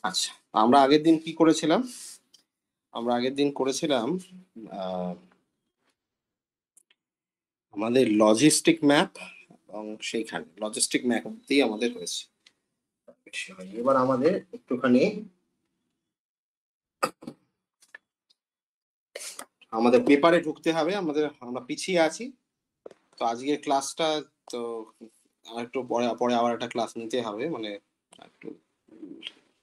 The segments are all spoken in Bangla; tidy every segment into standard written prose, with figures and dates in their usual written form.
আচ্ছা, আমরা আগের দিন কি করেছিলাম? আমরা আগের দিন করেছিলাম আমাদের লজিস্টিক ম্যাপ এবং সেইখানে লজিস্টিক ম্যাপ অব্দি আমাদের হয়েছে। বেশি হয়নি। এবার আমাদের একটুখানি আমাদের পেপারে ঢুকতে হবে। আমরা পিছিয়ে আছি। তো আজকের ক্লাসটা তো আরেকটু পরে আবার একটা ক্লাস নিতে হবে। মানে একটু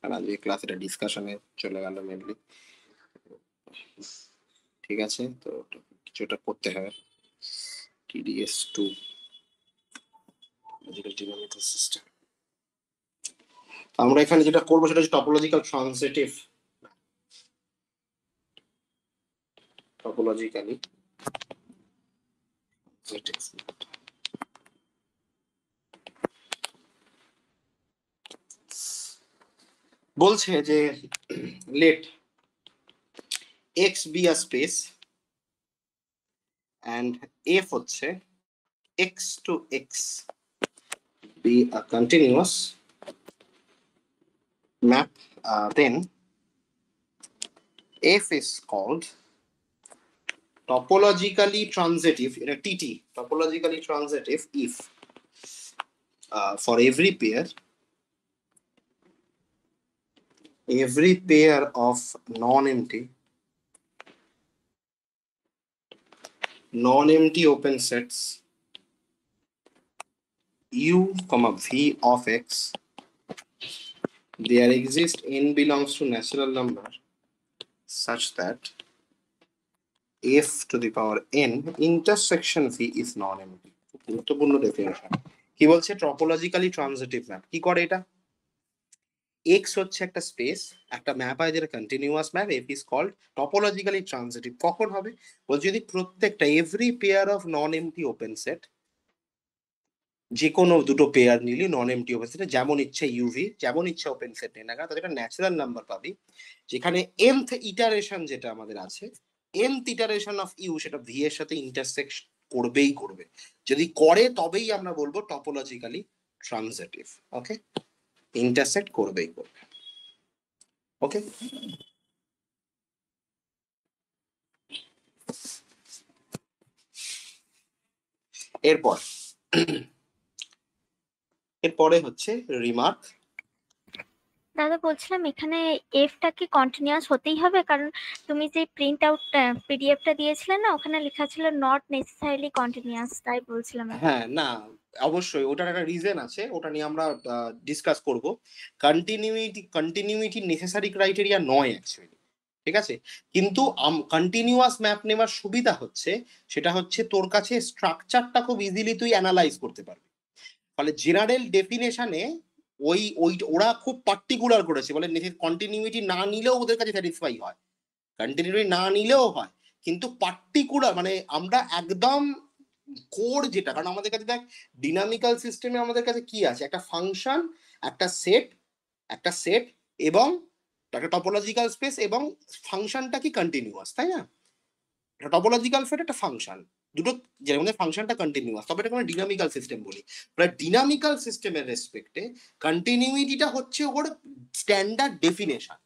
কারণ আজকে ক্লাস এটা ডিসকাশনে চলে গেল মেইনলি। ঠিক আছে? তো কিছুটা করতে হবে। TDS2 logical ডিনামিক্যাল system. আমরা এখানে যেটা করবো সেটা হচ্ছে টপোলজিক্যাল ট্রানজিটিভ টপোলজিক্যালি বলছে যে let x be a space and f হচ্ছে x to x be a continuous map, then f is called topologically transitive, এটা TT, topologically transitive if for every pair of non-empty open sets u comma v of x, there exists n belongs to natural number such that f to the power n intersection v is non-empty. গুরুত্বপূর্ণ ডেফিনেশন। কি বলছে? টপোলজিক্যালি ট্রানজিটিভ ম্যাপ কি করে এটা? x হচ্ছে একটা স্পেস, একটা ম্যাপ হয় যেটা continuous map, f is called topologically transitive। কখন হবে? বলছে যদি প্রত্যেকটা every pair of non empty open set, যে কোনো দুটো পেয়ার নিলি নন এমটি ওপেন সেটে, যেমন ইচ্ছে ইউভি, যেমন ইচ্ছে ওপেন সেট নে না কেন, তাদের একটা ন্যাচারাল নাম্বার পাবি যেখানে nth ইটারেশন যেটা আমাদের আছে, nth ইটারেশন অফ ইউ সেটা ভি এর সাথে ইন্টারসেক্ট করবেই করবে। যদি করে তবেই আমরা বলবো টপোলজিক্যালি ট্রানজিটিভ। ওকে, ইন্টারসেক্ট করবেই করবে। ওকে, এরপরে হচ্ছে রিমার্ক। দাদা বলছিলাম এখানে এফটা কি কন্টিনিউয়াস হতেই হবে? কারণ তুমি যে প্রিন্ট আউট পিডিএফটা দিয়েছিলে না, ওখানে লেখা ছিল নট নেসেসারিলি কন্টিনিউয়াস, তাই বলছিলাম। হ্যাঁ, না অবশ্যই ওটার একটা রিজন আছে, ওটা নিয়ে আমরা ডিসকাস করব। কন্টিনিউইটি নেসেসারি ক্রাইটেরিয়া নয় অ্যাকচুয়ালি, ঠিক আছে? কিন্তু কন্টিনিউয়াস ম্যাপ নেওয়ার সুবিধা হচ্ছে, সেটা হচ্ছে তোর কাছে স্ট্রাকচারটা খুব ইজিলি তুই অ্যানালাইজ করতে পারবি। ফলে জেনারেল ডেফিনেশনে ওরা খুব পার্টিকুলার করেছে, বলে কন্টিনিউইটি না নিলেও ওদের কাছে স্যাটিসফাই হয়, কন্টিনিউইটি না নিলেও হয়, কিন্তু পার্টিকুলার মানে আমরা একদম কোর যেটা, কারণ আমাদের কাছে দেখ ডিনামিক্যাল সিস্টেমে আমাদের কাছে কি আছে, একটা ফাংশন, একটা সেট এবং একটা টপোলজিক্যাল স্পেস, এবং ফাংশনটা কি কন্টিনিউয়াস, তাই না? একটা টপোলজিক্যাল সেট একটা ফাংশন, দুটো যের মধ্যে ফাংশনটা কন্টিনিউয়াস, তবে এটাকে আমরা ডিনামিক্যাল সিস্টেম বলি। ডিনামিক্যাল সিস্টেমের রেসপেক্টে কন্টিনিউইটিটা হচ্ছে ওর স্ট্যান্ডার্ড ডেফিনেশন,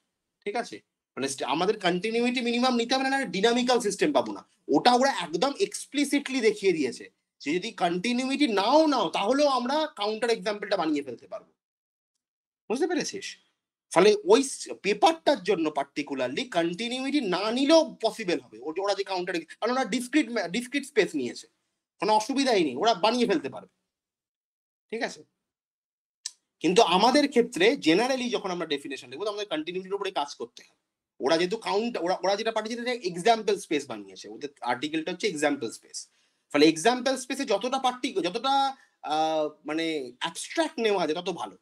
ঠিক আছে? মানে আমাদের কন্টিনিউইটি মিনিমাম নিতে হবে, না ডিনামিক্যাল সিস্টেম পাবো না। ওটা ওরা একদম এক্সপ্লিসিটলি দেখিয়ে দিয়েছে যে যদি কন্টিনিউইটি নাও তাহলেও আমরা কাউন্টার এক্সাম্পলটা বানিয়ে ফেলতে পারবো। বুঝতে পেরেছিস? ফলে ওই পেপারটার জন্য পার্টিকুলারলি কন্টিনিউইটি না নিলেও পসিবল হবে, ওরা যে কাউন্টার, কারণ ওরা ডিসক্রিট স্পেস নিয়েছে, কোনো অসুবিধাই নেই, ওরা বানিয়ে ফেলতে পারবে, ঠিক আছে? কিন্তু আমাদের ক্ষেত্রে জেনারেলি যখন আমরা ডেফিনেশন দেখবো, আমাদের কন্টিনিউটির উপরে কাজ করতে হবে। ওরা যেহেতু ওরা যেটা পাঠিয়েছে এক্সাম্পল স্পেস বানিয়েছে, ওদের আর্টিকেলটা হচ্ছে এক্সাম্পল স্পেস। ফলে এক্সাম্পল স্পেসে যতটা যতটা মানে অ্যাবস্ট্রাক্ট নেওয়া যায় তত ভালো,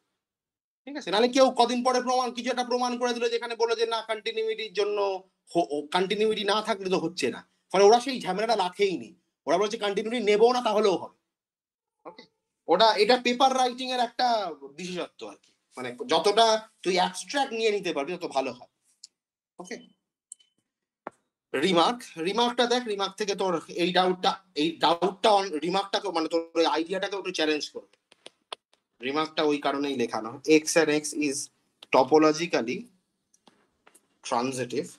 ঠিক আছে? নাহলে কেউ কদিন পরে কিছু একটা প্রমাণ করে দিল, যেখানে বলে যে না কন্টিনিউইটির জন্য, কন্টিনিউইটি না থাকলে তো হচ্ছে না। ফলে ওরা সেই ঝামেলাটা রাখেই নি, ওরা বলছে কন্টিনিউইটি নেবো না তাহলেও হবে। ওকে, এটা পেপার রাইটিং এর একটা বিশেষত্ব আর কি, মানে যতটা তুই অ্যাবস্ট্রাক্ট নিয়ে নিতে পারবি তত ভালো হয়। ওকে, রিমার্কটা দেখ, রিমার্ক থেকে তোর এই ডাউটটা রিমার্কটাকে মানে তোর আইডিয়াটাকে একটু চ্যালেঞ্জ করবে। রিমার্কটা ওই কারণেই লেখানো, x and x is topologically transitive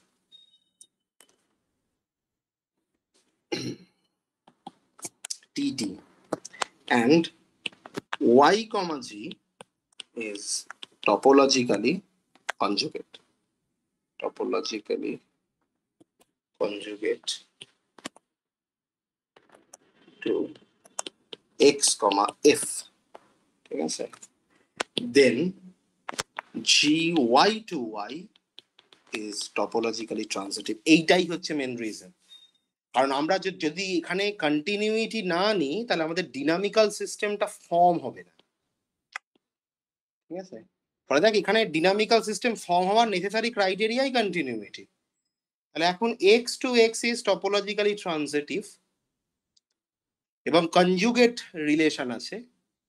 TT, and y comma g is topologically conjugate. Topologically conjugate to x comma f. ঠিক আছে? Then gy to y is topologically transitive. এইটাই হচ্ছে মেন রিজন। কারণ আমরা যদি এখানে কন্টিনিউইটি না নিই তাহলে আমাদের ডিনামিক্যাল সিস্টেমটা ফর্ম হবে না। ঠিক আছে? ফলে দেখ এখানে ডিনামিক্যাল সিস্টেম ফর্ম হওয়ার নেসেসারি ক্রাইটেরিয়াই কন্টিনিউইটি। তাহলে এখন x to x is topologically transitive এবং কনজুগেট রিলেশন আছে,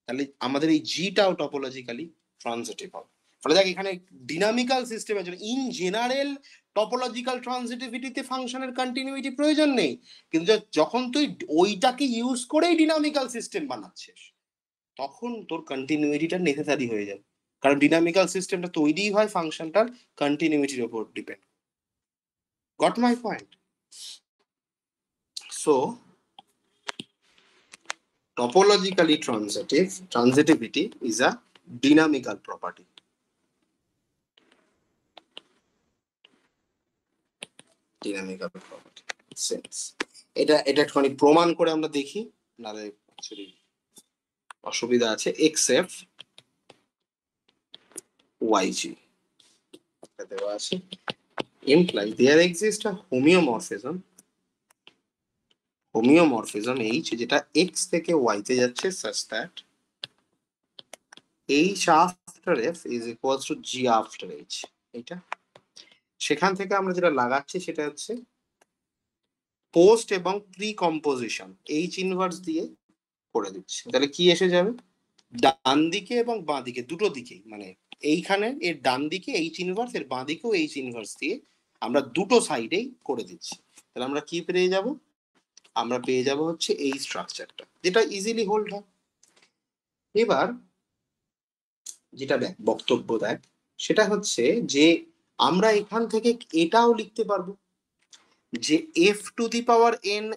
তাহলে আমাদের এই জিটাও টপোলজিক্যালি ট্রানজিটিভ হবে। ফলে দেখ এখানে ডিনামিক্যাল সিস্টেমের জন্য ইন জেনারেল টপোলজিক্যাল ট্রানজিটিভিটিতে ফাংশনের কন্টিনিউইটি প্রয়োজন নেই, কিন্তু যখন তুই ওইটাকে ইউজ করেই ডিনামিক্যাল সিস্টেম বানাচ্ছিস তখন তোর কন্টিনিউইটিটা নেসেসারি হয়ে যায়, কারণ ডিনামিক্যাল সিস্টেমটা তৈরি হয় ফাংশনটার কন্টিনিউইটির উপর depend. Got my point? So topologically transitivity is a dynamical property. Dynamical property sense. এটা একটুখানি প্রমাণ করে আমরা দেখি, নালে অ্যাকচুয়ালি অসুবিধা আছে। xf yg এটা দেওয়া আছে, implies there exists a homeomorphism h যেটা x থেকে y তে যাচ্ছে such that h after f is equals to g after h। এটা সেখান থেকে আমরা যেটা লাগাচ্ছি সেটা হচ্ছে পোস্ট এবং প্রি কম্পোজিশন h ইনভার্স দিয়ে করে দিচ্ছি। তাহলে কি এসে যাবে, ডান দিকে এবং বাঁ দিকে দুটো দিকেই, মানে এইখানে এর ডান দিকে h ইনভার্স, এর বাঁ দিকেও h ইনভার্স দিয়ে আমরা দুটো সাইডেই করে দিচ্ছি। তাহলে আমরা কি পেয়ে যাব, আমরা পেয়ে যাব হচ্ছে এই স্ট্রাকচারটা, যেটা ইজিলি হোল্ড হয়। এবার যেটা বক্তব্য দেখ সেটা হচ্ছে যে আমরা এখান থেকে এটাও লিখতে পারবো যে f to the power n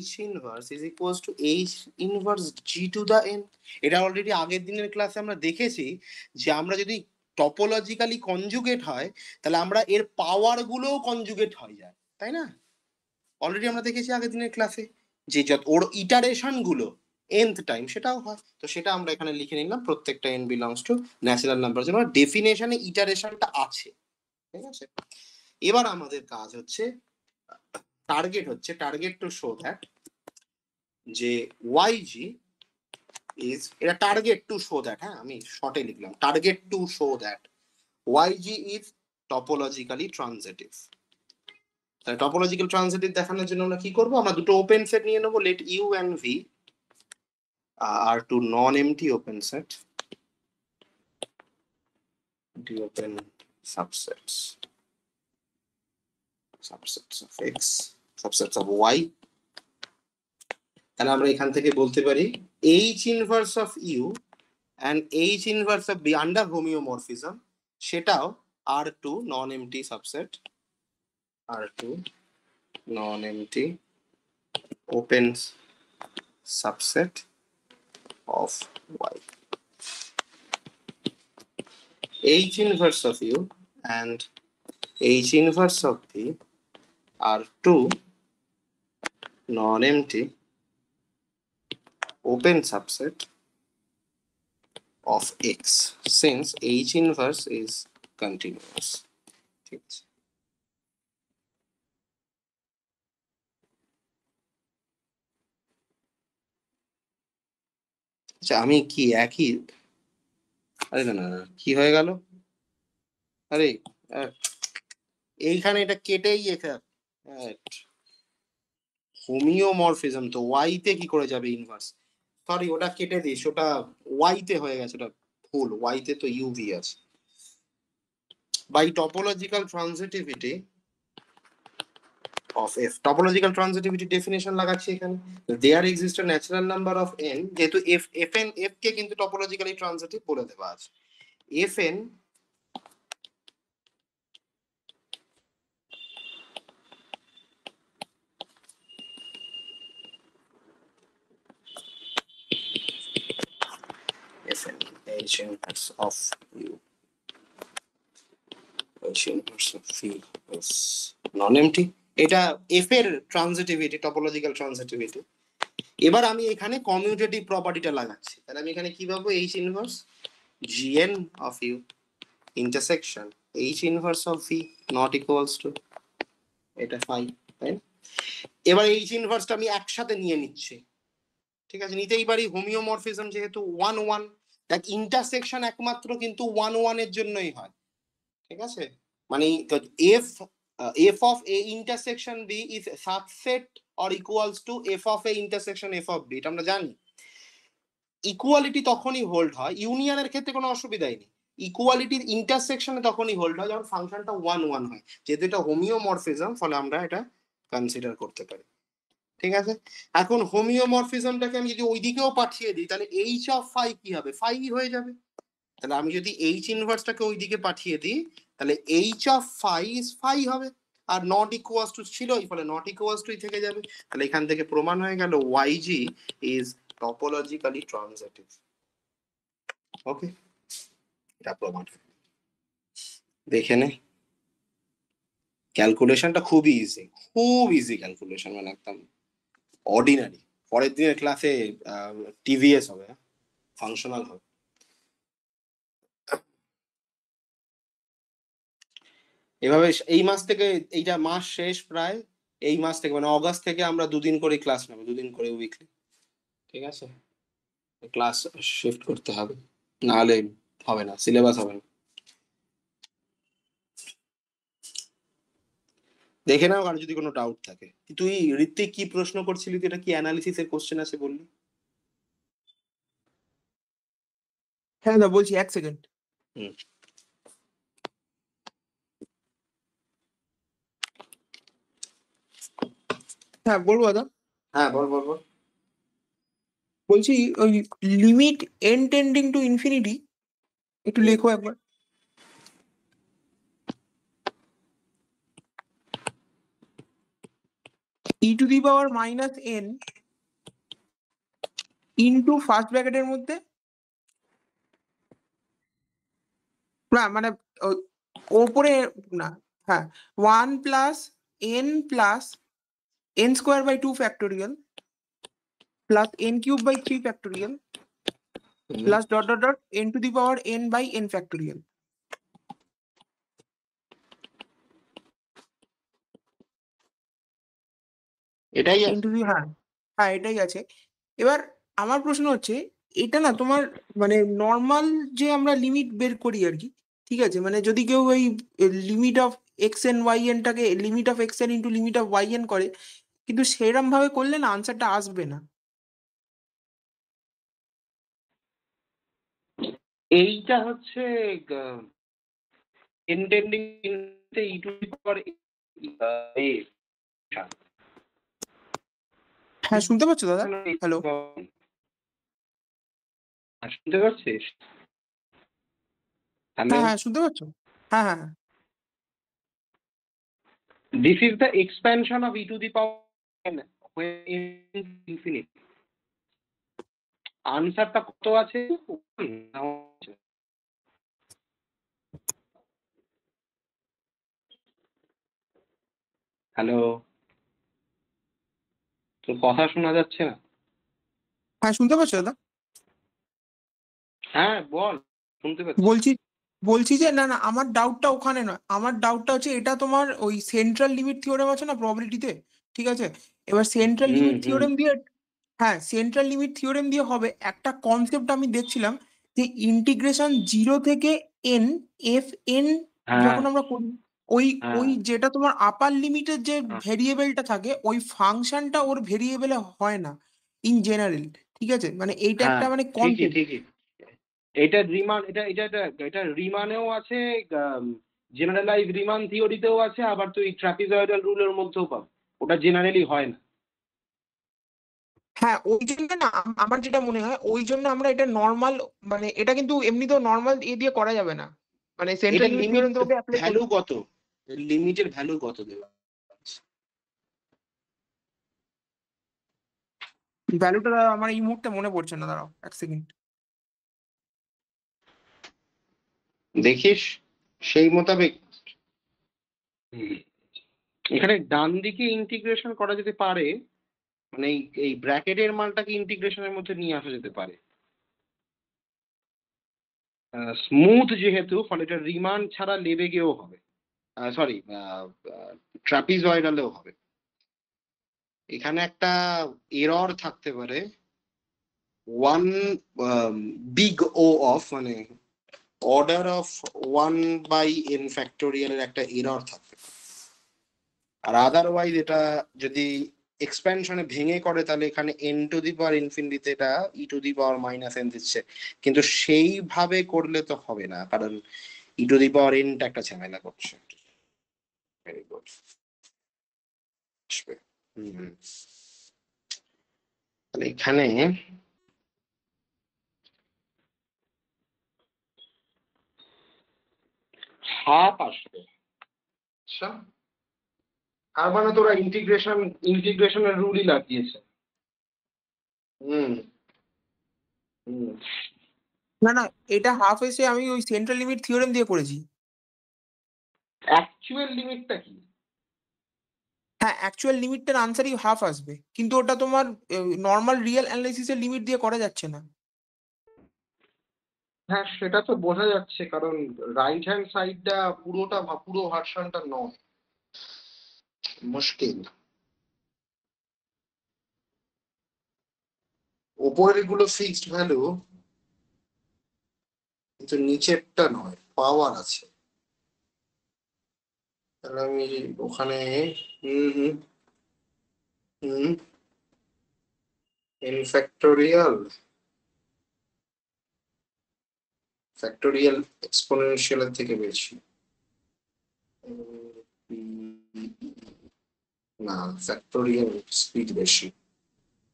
h inverse is equals to h inverse g to the n। এটা অলরেডি আগের দিনের ক্লাসে আমরা দেখেছি যে আমরা যদি টপোলজিক্যালি কনজুগেট হয় তাহলে আমরা এর পাওয়ার গুলোও কনজুগেট হয়ে যায়, তাই না? অলরেডি আমরা দেখেছি আগের দিনের ক্লাসে যে ওর ইটারেশন গুলো nth টাইম সেটাও হয়। তো সেটা আমরা এখানে লিখে নিলাম, প্রত্যেকটা n belongs to natural number, যেন ডেফিনেশনে ইটারেশনটা আছে। ঠিক আছে? এবার আমাদের কাজ হচ্ছে, টার্গেট টু শো দ্যাট যে yg is, এটা টার্গেট টু শো দ্যাট, হ্যাঁ আমি শর্টে লিখলাম, target to show that yg is topologically transitive। তাহলে টপোলজিক্যাল ট্রানজিটিভ দেখানোর জন্য আমরা কি করব, আমরা দুটো ওপেন সেট নিয়ে নেব, late u and v are two non-empty open set, the open subsets of x, subsets of y। তাহলে আমরা এখান থেকে বলতে পারি h inverse of u and h inverse of v under homeomorphism সেটাও R2 non-empty subset, R2 non-empty open subset of y। h inverse of u and h inverse of v are two non-empty open subset of x since h inverse is continuous। ঠিক আছে? আচ্ছা আমি কি একই, আরে না না কি হয়ে গেল, আরে এইখানে এটা কেটেই হোমিওমরফিজম, তো ওয়াই তে কি করে যাবে ইনভার্স, সরি ওটা কেটে দিস, ওটা ওয়াই তে হয়ে গেছে, ওটা ভুল, ওয়াই তে তো ইউভি আছে। By topological transitivity of f, topological transitivity definition লাগাচ্ছি এখানে, there exists a natural number of n, যেহেতু fn f কে কিন্তু topologically transitive বলে দেওয়া আছে, fn inverse of u, H inverse of v is non-empty. এটা f এর ট্রানজিটিভিটি, টপোলজিক্যাল ট্রানজিটিভিটি। এবার আমি এখানে কমিউটেটিভ প্রপার্টিটা লাগাচ্ছি, তাহলে আমি এখানে কি পাবো, H inverse gn of u intersection H inverse of v not equals to এটা ফাই, তাই না? এবার H ইনভার্সটা আমি একসাথে নিয়ে নিচ্ছি, ঠিক আছে, নিতেই পারি, হোমিওমরফিজম যেহেতু 1 1, দেখ ইন্টারসেকশন একমাত্র কিন্তু 1 1 এর জন্যই হয়, ঠিক আছে, মানে f f of a intersection b is subset or equals to f of a intersection f of b, এটা আমরা জানি। ইকুয়ালিটি তখনই হোল্ড হয়, ইউনিয়নের ক্ষেত্রে কোনো অসুবিধাই নেই, ইকুয়ালিটির ইন্টারসেকশনে তখনই হোল্ড হয় যখন ফাংশনটা 1 1 হয়, যেহেতু এটা হোমিওমরফিজম ফলে আমরা এটা কনসিডার করতে পারি, ঠিক আছে। এখন হোমিওমরফিজমটাকে আমি যদি ওইদিকেও পাঠিয়ে দিই তাহলে এইচ অফ ফাই কি হবে, ফাই হয়ে যাবে। তাহলে আমি যদি এইচ ইনভার্সটাকে ওইদিকে পাঠিয়ে দিই তাহলে H of phi is phi হবে, আর নট ইকুয়ালস টু ছিলই, ফলে নট ইকুয়ালস টু থেকে যাবে। তাহলে এখান থেকে প্রমাণ হয়ে গেল ওয়াইজি ইজ টপোলজিক্যালি ট্রানজিটিভ। ওকে, এটা প্রমাণ। দেখে নে, ক্যালকুলেশনটা খুবই ইজি, খুব ইজি ক্যালকুলেশন, মানে একদম অর্ডিনারি। পরের দিনের ক্লাসে টিভিএস হবে, ফাংশনাল হবে। এভাবে এই মাস থেকে, এইটা মাস শেষ প্রায়, এই মাস থেকে মানে অগাস্ট থেকে আমরা 2 দিন করে ক্লাস নেবো, 2 দিন করে উইকলি, ঠিক আছে। ক্লাস শিফট করতে হবে, নাহলে হবে না, সিলেবাস হবে না। দেখে নাও, আর যদি কোনো ডাউট থাকে। তুই ঋত্বিক কি প্রশ্ন করছিলি, তুই এটা কি অ্যানালিসিসের কোশ্চেন আছে বললি? হ্যাঁ দা বলছি, 1 সেকেন্ড। হ্যাঁ বলবো দাদা। হ্যাঁ বল বল বল। বলছি ওই limit n tending to infinity একটু লেখো একবার। e to the power minus n into first ব্র্যাকেটের মধ্যে, না মানে ওপরে, না হ্যাঁ, 1 plus n plus n square by 2 factorial plus n cube by 3 factorial plus dot dot dot n to the power n by n factorial. এটাই হ্যাঁ হ্যাঁ এটাই আছে। এবার আমার প্রশ্ন হচ্ছে, এটা না তোমার মানে নর্মাল যে আমরা লিমিট বের করি আর কি, ঠিক আছে, মানে যদি কেউ ওই limit of x n y এনটাকে limit of x n into limit of y n করে, কিন্তু সেরম ভাবে করলে না আনসারটা আসবে না। এইটা হচ্ছে ইন্টেন্ডিং ই টু দি পাওয়ার এ। হ্যাঁ শুনতে পাচ্ছ দাদা? হ্যালো, শুনতে পাচ্ছিস? হ্যাঁ হ্যাঁ শুনতে পাচ্ছ? হ্যাঁ হ্যাঁ হ্যাঁ। This is the expansion of e to the power n when n infinity. আনসারটা কত আছে? হ্যালো, তোর কথা শোনা যাচ্ছে না। হ্যাঁ শুনতে পাচ্ছ দাদা? হ্যাঁ বল, শুনতে পাচ্ছি। বলছি যে না না, আমার ডাউটটা ওখানে নয়, আমার ডাউটটা হচ্ছে এটা তোমার ওই সেন্ট্রাল লিমিট থিওরেম আছে না প্রবাবিলিটিতে, ঠিক আছে, এবার সেন্ট্রাল লিমিট থিওরেম দিয়ে, হ্যাঁ সেন্ট্রাল লিমিট থিওরেম দিয়ে হবে একটা কনসেপ্ট আমি দেখছিলাম, যে ইন্টিগ্রেশন 0 থেকে n f n যখন আমরা করি, ওই ওই যেটা তোমার আপার লিমিটের যে ভেরিয়েবলটা থাকে ওই ফাংশনটা ওর ভেরিয়েবলে হয় না ইন জেনারেল, ঠিক আছে, মানে এইটা একটা মানে কনসেপ্ট। ঠিকই, এটা রিমান, এটা রিমানেও আছে, জেনারেলাইজ রিমান থিওরিতেও আছে, আবার তুই ট্রাপিজয়েডাল রুলের মধ্যেও পাবো, ওটা জেনারেলি হয় না। হ্যাঁ ওই জন্য না আমার যেটা মনে হয়, ওই জন্য আমরা এটা নর্মাল, মানে এটা কিন্তু এমনিতেও নর্মাল এ দিয়ে করা যাবে না, মানে সেন্ট্রাল লিমিট থিওরেম তোমাকে অ্যাপ্লাই ভ্যালু কত, লিমিটের ভ্যালু কত দেবে? ভ্যালুটা আমার এই মুহূর্তে মনে পড়ছে না, দাঁড়াও 1 সেকেন্ড। দেখিস সেই মোতাবেক এখানে ডান দিকে ইন্টিগ্রেশন করা যেতে পারে, মানে এই ব্র্যাকেটের মালটাকে ইন্টিগ্রেশনের মধ্যে নিয়ে আসা যেতে পারে স্মুথ যেহেতু, ফলে এটা রিমান ছাড়া লেবেগেও হবে, সরি ট্রাপিজয়েডালেও হবে। এখানে একটা এরর থাকতে পারে, ওয়ান বিগ ও অফ মানে অর্ডার অফ 1/n ফ্যাক্টোরিয়ালের একটা এরর থাকবে। আর আদারওয়াইজ এটা যদি এক্সপ্যানশনে ভেঙে করে তাহলে এখানে n টু দি পাওয়ার ইনফিনিটিতে এটা e to the power -n দিচ্ছে, কিন্তু সেইভাবে করলে তো হবে না, কারণ e to the power n টা একটা ঝামেলা করছে। Very good. তাহলে এখানে হাফ আসবে। আচ্ছা, আর মানে তোরা ইন্টিগ্রেশনের রুলই লাগিয়েছে। হুম হুম না না, এটা হাফ এসে আমি ওই সেন্ট্রাল লিমিট থিওরেম দিয়ে করেছি। অ্যাকচুয়াল লিমিটটা কি? হ্যাঁ, অ্যাকচুয়াল লিমিটটার আনসারই হাফ আসবে, কিন্তু ওটা তোমার নর্মাল রিয়েল অ্যানালাইসিসের লিমিট দিয়ে করা যাচ্ছে না। হ্যাঁ, সেটা তো বোঝা যাচ্ছে, কারণ রাইট হ্যান্ড সাইডটা পুরো ভার্সনটা নয়, মুশকিল। ওপরের গুলো ফিক্সড ভ্যালু, কিন্তু নিচেরটা নয়, পাওয়ার আছে। তাহলে আমি ওখানে হুম হুম হুম n ফ্যাক্টোরিয়াল এক্সপোনেনশিয়ালের থেকে বেশি না, ফ্যাক্টোরিয়াল স্পিড বেশি,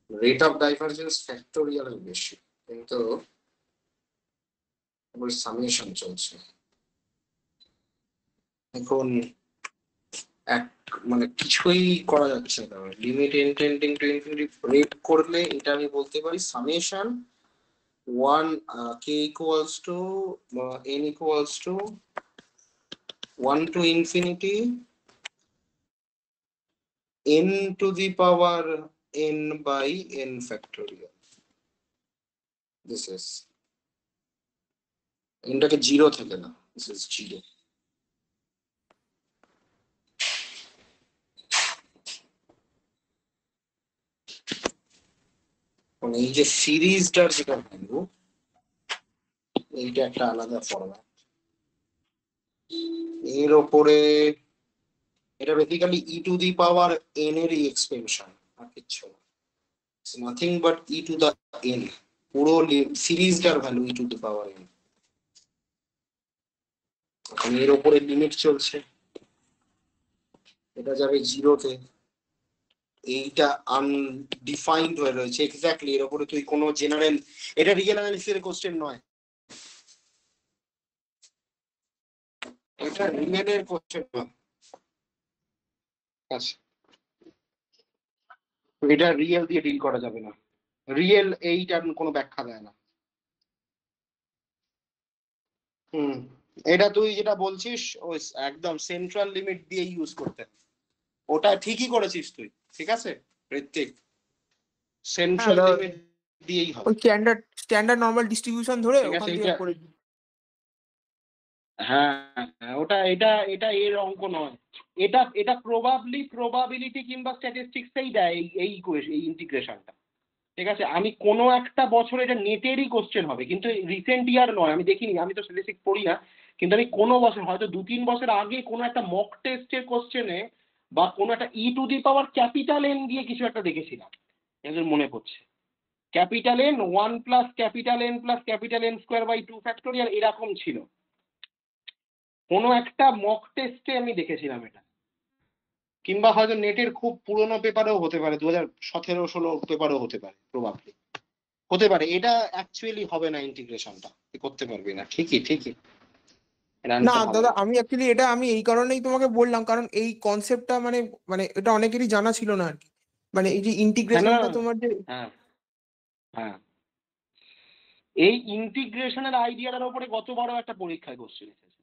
রেট অফ ডাইভারজেন্স ফ্যাক্টোরিয়ালের বেশি, কিন্তু সামেশন চলছে এখন। এক মানে কিছুই করা যাচ্ছে না, limit n tending to infinity break করলে এটা আমি বলতে পারি summation 1 k equals to n equals to 1 to infinity n to the power n by n factorial. This is এটাকে 0 থেকে না, this is 0. মানে এই যে সিরিজটার যেটা ভ্যালু, এইটা একটা আলাদা ফরম্যাট, এর ওপরে এটা basically e to the power n এর এক্সপেনশন, আর কিছু না, it's nothing but e to the n, পুরো সিরিজটার value e to the power n। এখন এর ওপরে লিমিট চলছে, এটা যাবে 0-তে, এইটা আনডিফাইন্ড হয়ে রয়েছে এক্স্যাক্টলি, এর উপরে তুই কোনো জেনারেল, এটা রিয়েল অ্যানালিসিসের কোশ্চেন নয়, এটা রিয়েলের কোশ্চেন নয়। আচ্ছা, এটা রিয়েল দিয়ে ডিল করা যাবে না, রিয়েল এইটার কোনো ব্যাখ্যা দেয় না। এটা তুই যেটা বলছিস ওই একদম সেন্ট্রাল লিমিট দিয়ে ইউজ করতে, ওটা ঠিকই করেছিস তুই, ঠিক আছে ঋত্বিক, সেন্ট্রাল লিমিট দিয়েই হবে, ওই স্ট্যান্ডার্ড নরমাল ডিস্ট্রিবিউশন ধরে ঠিক ওখান আছে। থেকে করে দিই। হ্যাঁ, ওটা এটা এর অঙ্ক নয়, এটা প্রবাবিলিটি কিংবা স্ট্যাটিস্টিক্সেই দেয় এই ইন্টিগ্রেশনটা, ঠিক আছে। আমি কোনো একটা বছর এটা নেটেরই কোশ্চেন হবে, কিন্তু রিসেন্ট ইয়ার নয়, আমি দেখিনি, আমি তো স্ট্যাটিস্টিক্স পড়ি না, কিন্তু আমি কোনো বছর হয়তো 2-3 বছর আগে কোনো একটা মক টেস্টের কোশ্চেনে বা কোনো একটা e to the power capital n দিয়ে কিছু একটা দেখেছিলাম, এদের মনে পড়ছে, capital n 1 plus capital n plus capital n square by 2 factorial এরকম ছিল, কোনো একটা মক টেস্টে আমি দেখেছিলাম এটা, কিংবা হয়তো নেটের খুব পুরোনো পেপারেও হতে পারে, 2017-16 পেপারেও হতে পারে, প্রবাবলি হতে পারে। এটা অ্যাকচুয়ালি হবে না, ইন্টিগ্রেশনটা করতে পারবি না, ঠিকই না দাদা, আমি অ্যাকচুয়ালি এটা আমি এই কারণেই তোমাকে বললাম, কারণ এই কনসেপ্টটা মানে মানে এটা অনেকেরই জানা ছিল না আর কি, মানে এই যে ইন্টিগ্রেশনটা তোমার যে হ্যাঁ হ্যাঁ এই ইন্টিগ্রেশনের আইডিয়াটার উপরে গতবারও একটা পরীক্ষায় কোশ্চেন এসেছে।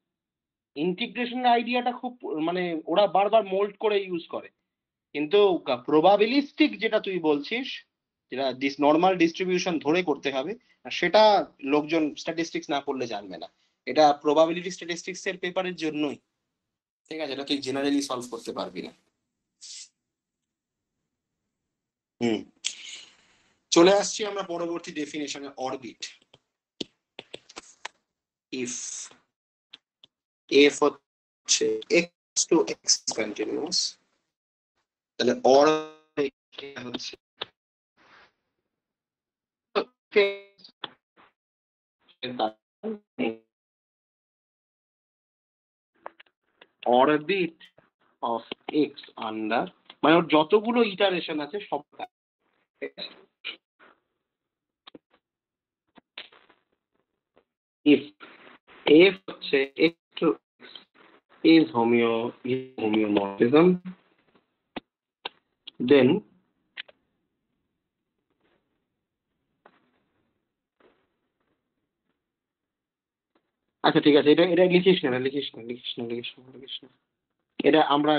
ইন্টিগ্রেশনের আইডিয়াটা খুব মানে ওরা বারবার মোল্ড করে ইউজ করে, কিন্তু প্রবাবিলিস্টিক যেটা তুই বলছিস, যেটা নর্মাল ডিস্ট্রিবিউশন ধরে করতে হবে, সেটা লোকজন স্ট্যাটিস্টিক্স না পড়লে জানবে না। এটা প্রবাবিলিটি স্ট্যাটিস্টিক্স এর পেপারের জন্যই, ঠিক আছে? এটা তুই জেনারেলি সলভ করতে পারবি না। চলে আসছি আমরা পরবর্তী ডেফিনেশনে, অরবিট। ইফ এফ হচ্ছে এক্স টু এক্স কন্টিনিউয়াস, তাহলে অরবিট হচ্ছে অরবিট অফ এক্স আন্ডার, মানে ওর যতগুলো ইটারেশন আছে সব। if f হচ্ছে x to x is homeomorphism, then আচ্ছা ঠিক আছে, এটা এটা লিখিস না, এটা আমরা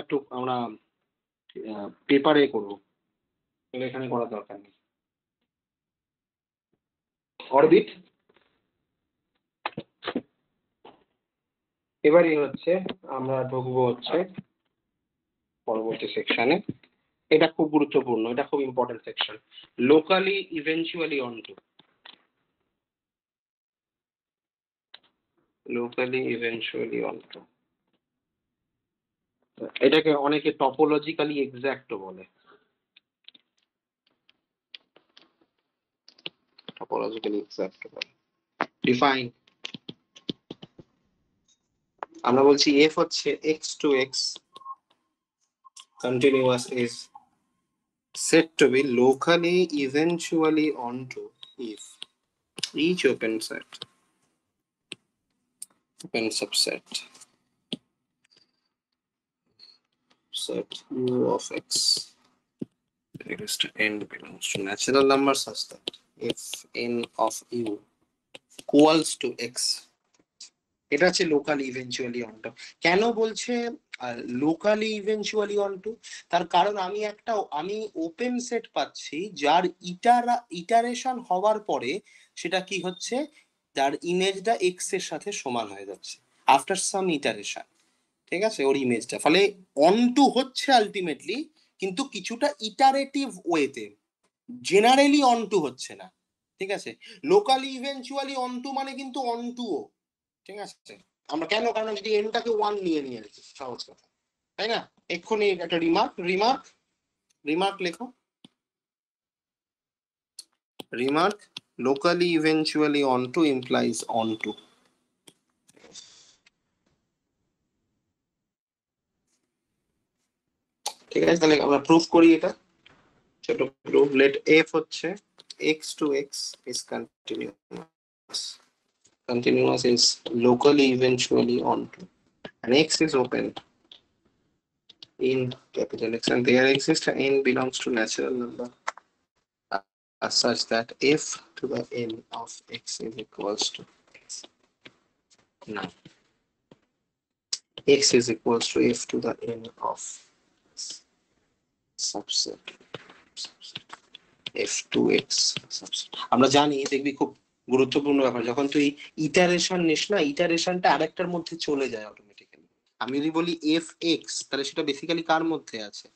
পেপারে করবো, এটা এখানে করার দরকার নেই। অরবিট এবারে হচ্ছে আমরা ঢুকবো হচ্ছে পরবর্তী সেকশনে। এটা খুব গুরুত্বপূর্ণ, এটা খুব important section, locally eventually অনটু। Locally eventually অনটু, এটাকে অনেকে টপোলজিক্যালি এক্সাক্ট বলে। টপোলজিক্যালি এক্সাক্ট বলে। ডিফাইন, আমরা বলছি f হচ্ছে x to x continuous is said to be locally eventually onto if each open subset set u of x equals to n belongs to natural number such that if n of u equals to x, এটা হচ্ছে লোকালি ইভেনচুয়ালি অনটু। কেন বলছে লোকালি ইভেনচুয়ালি অনটু? তার কারণ আমি ওপেন সেট পাচ্ছি যার ইটারেশন হওয়ার পরে সেটা কি হচ্ছে, যার ইমেজটা এক্স এর সাথে সমান হয়ে যাচ্ছে আফটার সাম ইটারেশন, ঠিক আছে, ওর ইমেজটা। ফলে অনটু হচ্ছে আলটিমেটলি, কিন্তু কিছুটা ইটারেটিভ ওয়েতে, জেনারেলি অনটু হচ্ছে না, ঠিক আছে? লোকালি ইভেনচুয়ালি অনটু মানে কিন্তু অনটুও, ঠিক আছে? আমরা কেন, কারণ যদি এনটাকে 1 নিয়ে নিয়েছি, সহজ কথা, তাই না? এক্ষুনি একটা রিমার্ক লেখো, রিমার্ক লোকালি ইভেনচুয়ালি অনটু ইমপ্লাইজ অনটু। ঠিক আছে, তাহলে আমরা প্রুফ করি এটা, ছোট প্রুফ। লেট এফ হচ্ছে x to x is continuous is locally eventually onto, and x is open in capital X, and there exists n belongs to natural number such that f to the n of x is equals to x. Now x is equals to f to the n of subset f to x subset। আমরা জানি, দেখবি খুব গুরুত্বপূর্ণ ব্যাপার, যখন তুই ইটারেশন নিস না, ইটারেশনটা আরেকটার মধ্যে চলে যায় অটোমেটিক্যালি। আমি যদি বলি এফ এক্স, তাহলে সেটা বেসিক্যালি কার মধ্যে আছে?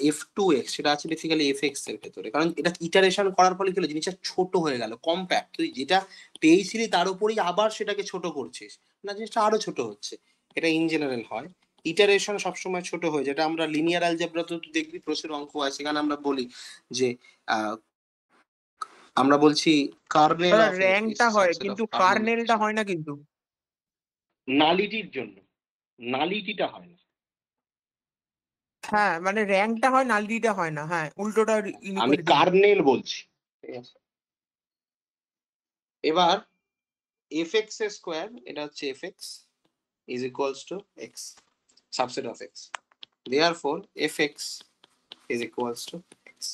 এফ টু এক্স, সেটা আছে বেসিক্যালি এফ এক্স এর ভেতরে, কারণ এটা ইটারেশন করার ফলে কি হলো, জিনিসটা ছোট হয়ে গেল, কম্প্যাক্ট। তুই যেটা পেয়েছিলি তার উপরেই আবার সেটাকে ছোট করছিস না, জিনিসটা আরো ছোট হচ্ছে। এটা ইন জেনারেল হয়, ইটারেশন সবসময় ছোট হয়ে যায়। এটা আমরা লিনিয়ার অ্যালজেব্রাতে তুই দেখবি প্রচুর অঙ্ক হয়, সেখানে আমরা বলি যে আমরা বলছি কার্নেল অফ র্যাঙ্কটা হয় কিন্তু কার্নেলটা হয় না, কিন্তু নালিটির জন্য, নালিটিটা হয় না। হ্যাঁ, মানে র্যাঙ্কটা হয়, নালিটিটা হয় না। হ্যাঁ, উল্টোটা আমি ইনইকুয়ালিটি। কার্নেল বলছি, ঠিক আছে? এবার এফ এক্স স্কোয়ার, এটা হচ্ছে F x is equals to x, subset of x, therefore F x is equals to x.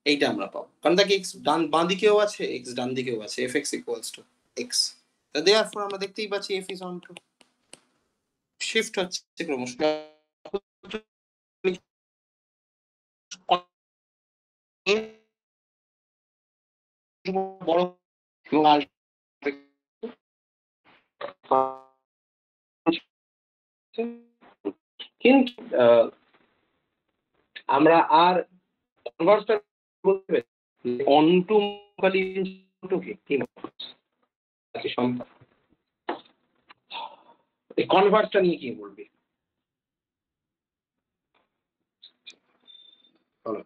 এইটা আমরা পাবো, কারণ দেখি এক্স বাঁ দিকেও আছে, এক্স ডান দিকেও আছে, F X equals to X. Therefore আমরা দেখতেই পাচ্ছি F is onto, shift হচ্ছে ক্রমশ বড় কিন্তু আমরা আর কনভার্সটা বলতে পারি অন টু কি এই কনভার্সটা নিয়ে কি বলবি? বলো।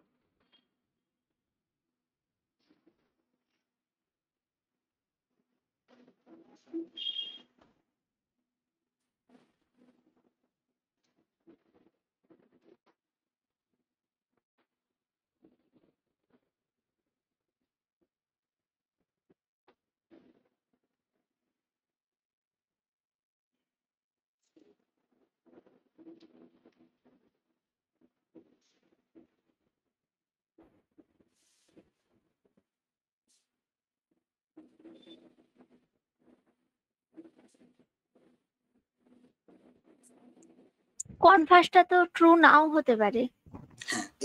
কনভার্সটা তো ট্রু নাও হতে পারে।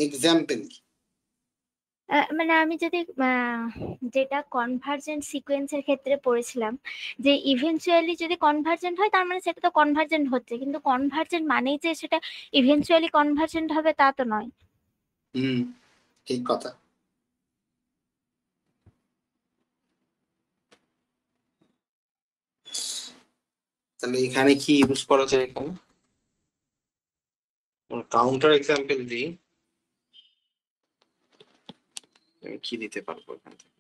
এক্সাম্পল মানে আমি যদি যেটা কনভার্জেন্ট সিকোয়েন্সের ক্ষেত্রে পড়েছিলাম, যে ইভেনচুয়ালি যদি কনভার্জেন্ট হয় তার মানে সেটা তো কনভার্জেন্ট হচ্ছে, কিন্তু কনভার্জেন্ট মানেই যে সেটা ইভেনচুয়ালি কনভার্জেন্ট হবে তা তো নয়। ঠিক কথা। তাহলে এখানে কি ইউজ করা যায়? এখানে কাউন্টার এক্সাম্পল দিই, আমি কি দিতে পারবো এখান থেকে?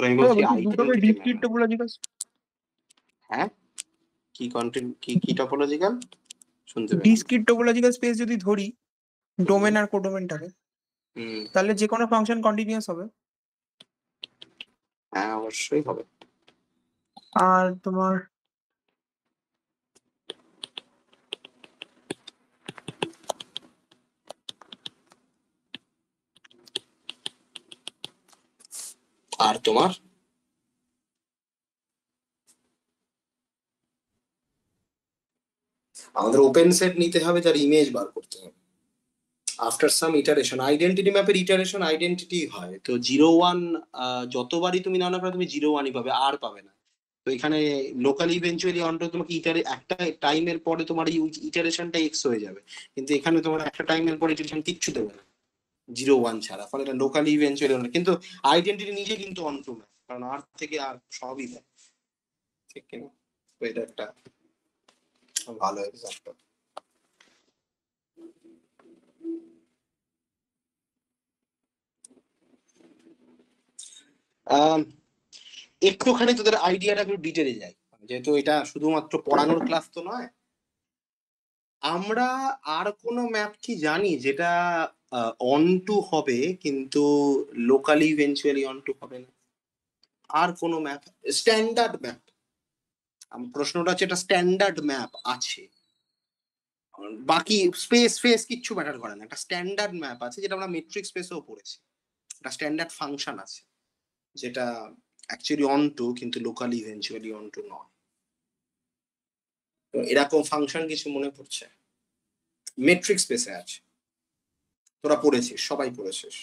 আমি বলছি দুটোকে ডিসক্রিট টপোলজিক্যাল। হ্যাঁ, কি কন্টেন্ট কি টপোলজিক্যাল শুনতে পেলাম। ডিসক্রিট টপোলজিক্যাল স্পেস যদি ধরি ডোমেন আর কোডোমেনটাকে, তাহলে যে কোনো ফাংশন কন্টিনিউয়াস হবে। হ্যাঁ অবশ্যই হবে। আর তোমার আমাদের ওপেন সেট নিতে হবে, যার ইমেজ বার করতে হবে আফটার সাম ইটারেশন। আইডেন্টিটি ম্যাপের ইটারেশন আইডেন্টিটি হয়, তো 0 1 যতবারই তুমি নাও না কেন তুমি 0 1ই পাবে, আর পাবে না। তো এখানে লোকাল ইভেনচুয়ালি অন তোমাকে একটা টাইমের পরে তোমার এই ইটারেশনটা এক্স হয়ে যাবে, কিন্তু এখানে তোমার একটা টাইমের পরে ইটারেশন কিচ্ছু দেবে না 0 1 ছাড়া, ফলে এটা লোকালি ইভেনচুয়ালি অন। কিন্তু আইডেন্টিটি নিজে কিন্তু অন টু না, কারণ আর থেকে আর সবই দেয়, ঠিক কিনা? তো এটা একটা ভালো এক্সাম্পল। একটুখানি তোদের আইডিয়াটা একটু ডিটেলে যাই, যেহেতু এটা শুধুমাত্র পড়ানোর ক্লাস তো নয়। আমরা আর কোনো ম্যাপ কি জানি যেটা অন টু হবে কিন্তু লোকালি ইভেনচুয়ালি অন টু হবে না? আর কোনো ম্যাপ স্ট্যান্ডার্ড ম্যাপ, প্রশ্নটা হচ্ছে এটা স্ট্যান্ডার্ড ম্যাপ আছে, বাকি স্পেস ফেস কিচ্ছু ম্যাটার করে না, একটা স্ট্যান্ডার্ড ম্যাপ আছে যেটা আমরা মেট্রিক স্পেসেও পড়েছি, একটা স্ট্যান্ডার্ড ফাংশন আছে যেটা অ্যাকচুয়ালি অন টু কিন্তু লোকালি ইভেনচুয়ালি অন টু নয়। তো এরকম ফাংশন কিছু মনে পড়ছে? মেট্রিক স্পেসে আছে, তোরা পড়েছিস, সবাই পড়েছিস।